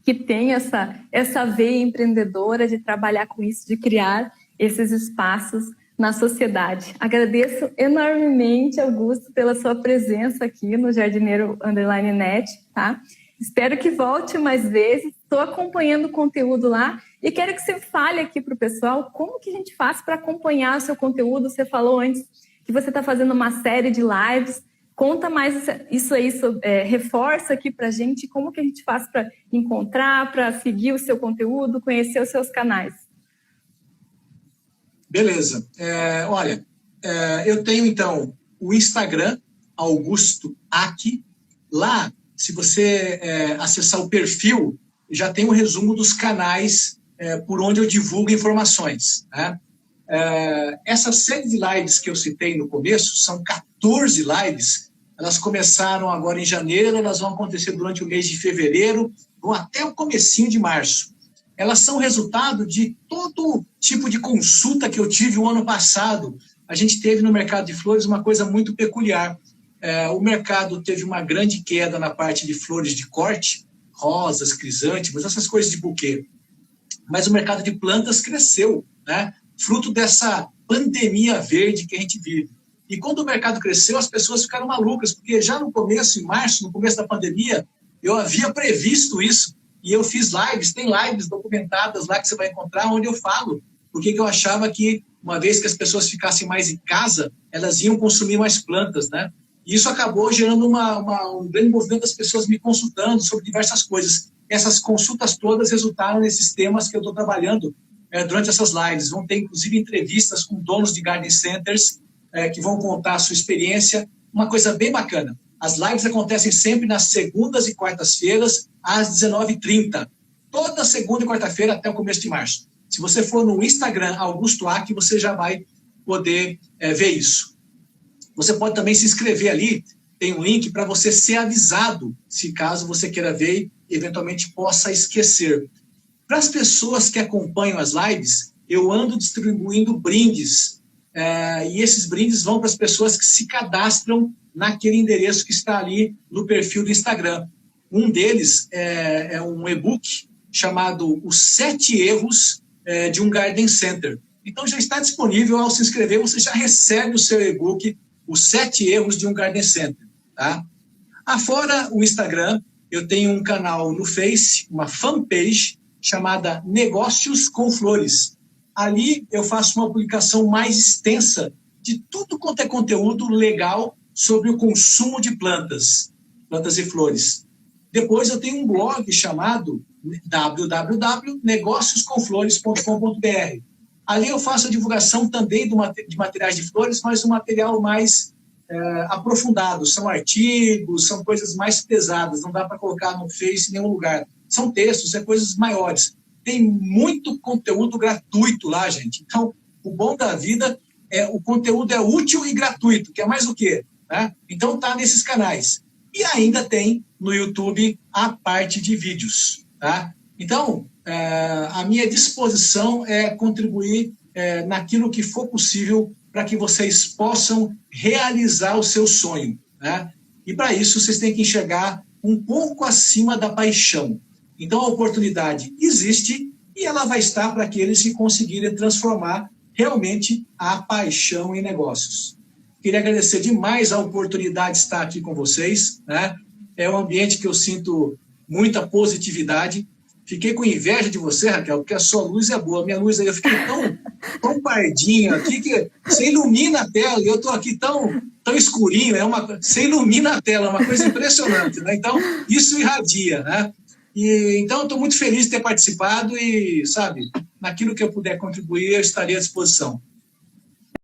que tem essa veia empreendedora de trabalhar com isso, de criar esses espaços na sociedade. Agradeço enormemente, Augusto, pela sua presença aqui no Jardineiro_net, tá? Espero que volte mais vezes. Estou acompanhando o conteúdo lá e quero que você fale aqui para o pessoal como que a gente faz para acompanhar o seu conteúdo. Você falou antes que você está fazendo uma série de lives. Conta mais isso aí, reforça aqui para a gente como que a gente faz para encontrar, para seguir o seu conteúdo, conhecer os seus canais. Beleza. Olha, eu tenho, então, o Instagram, Augusto Aki. Lá, se você acessar o perfil, já tem um resumo dos canais por onde eu divulgo informações. Né? Essa série de lives que eu citei no começo, são 14 lives. Elas começaram agora em janeiro, elas vão acontecer durante o mês de fevereiro, vão até o comecinho de março. Elas são resultado de todo tipo de consulta que eu tive o ano passado. A gente teve no mercado de flores uma coisa muito peculiar. O mercado teve uma grande queda na parte de flores de corte, rosas, crisântemos, essas coisas de buquê. Mas o mercado de plantas cresceu, né? Fruto dessa pandemia verde que a gente vive. E quando o mercado cresceu, as pessoas ficaram malucas, porque já no começo, em março, no começo da pandemia, eu havia previsto isso. E eu fiz lives, tem lives documentadas lá que você vai encontrar, onde eu falo porque eu achava que, uma vez que as pessoas ficassem mais em casa, elas iam consumir mais plantas, né? E isso acabou gerando um grande movimento das pessoas me consultando sobre diversas coisas. Essas consultas todas resultaram nesses temas que eu estou trabalhando durante essas lives. Vão ter, inclusive, entrevistas com donos de garden centers que vão contar a sua experiência. Uma coisa bem bacana. As lives acontecem sempre nas segundas e quartas-feiras, às 19h30. Toda segunda e quarta-feira até o começo de março. Se você for no Instagram, Augusto Aki, você já vai poder ver isso. Você pode também se inscrever ali, tem um link para você ser avisado, se caso você queira ver e eventualmente possa esquecer. Para as pessoas que acompanham as lives, eu ando distribuindo brindes, e esses brindes vão para as pessoas que se cadastram naquele endereço que está ali no perfil do Instagram. Um deles é um e-book chamado Os 7 Erros de um Garden Center. Então já está disponível, ao se inscrever, você já recebe o seu e-book, Os 7 Erros de um Garden Center. Tá? Afora o Instagram, eu tenho um canal no Face, uma fanpage, chamada Negócios com Flores. Ali eu faço uma publicação mais extensa de tudo quanto é conteúdo legal sobre o consumo de plantas e flores. Depois eu tenho um blog chamado www.negocioscomflores.com.br. Ali eu faço a divulgação também de materiais de flores, mas um material mais aprofundado. São artigos, são coisas mais pesadas, não dá para colocar no Face em nenhum lugar. São textos, coisas maiores. Tem muito conteúdo gratuito lá, gente. Então, o bom da vida o conteúdo é útil e gratuito, que é mais o quê? Né? Então, tá nesses canais. E ainda tem no YouTube a parte de vídeos. Tá? Então, a minha disposição é contribuir naquilo que for possível para que vocês possam realizar o seu sonho. Né? E para isso, vocês têm que enxergar um pouco acima da paixão. Então, a oportunidade existe e ela vai estar para aqueles que conseguirem transformar realmente a paixão em negócios. Queria agradecer demais a oportunidade de estar aqui com vocês. Né? É um ambiente que eu sinto muita positividade. Fiquei com inveja de você, Raquel, porque a sua luz é boa. A minha luz aí, eu fiquei tão pardinho aqui que você ilumina a tela e eu estou aqui tão escurinho. Você ilumina a tela, é uma coisa impressionante. Né? Então, isso irradia. Né? Então, estou muito feliz de ter participado e, sabe, naquilo que eu puder contribuir, eu estarei à disposição.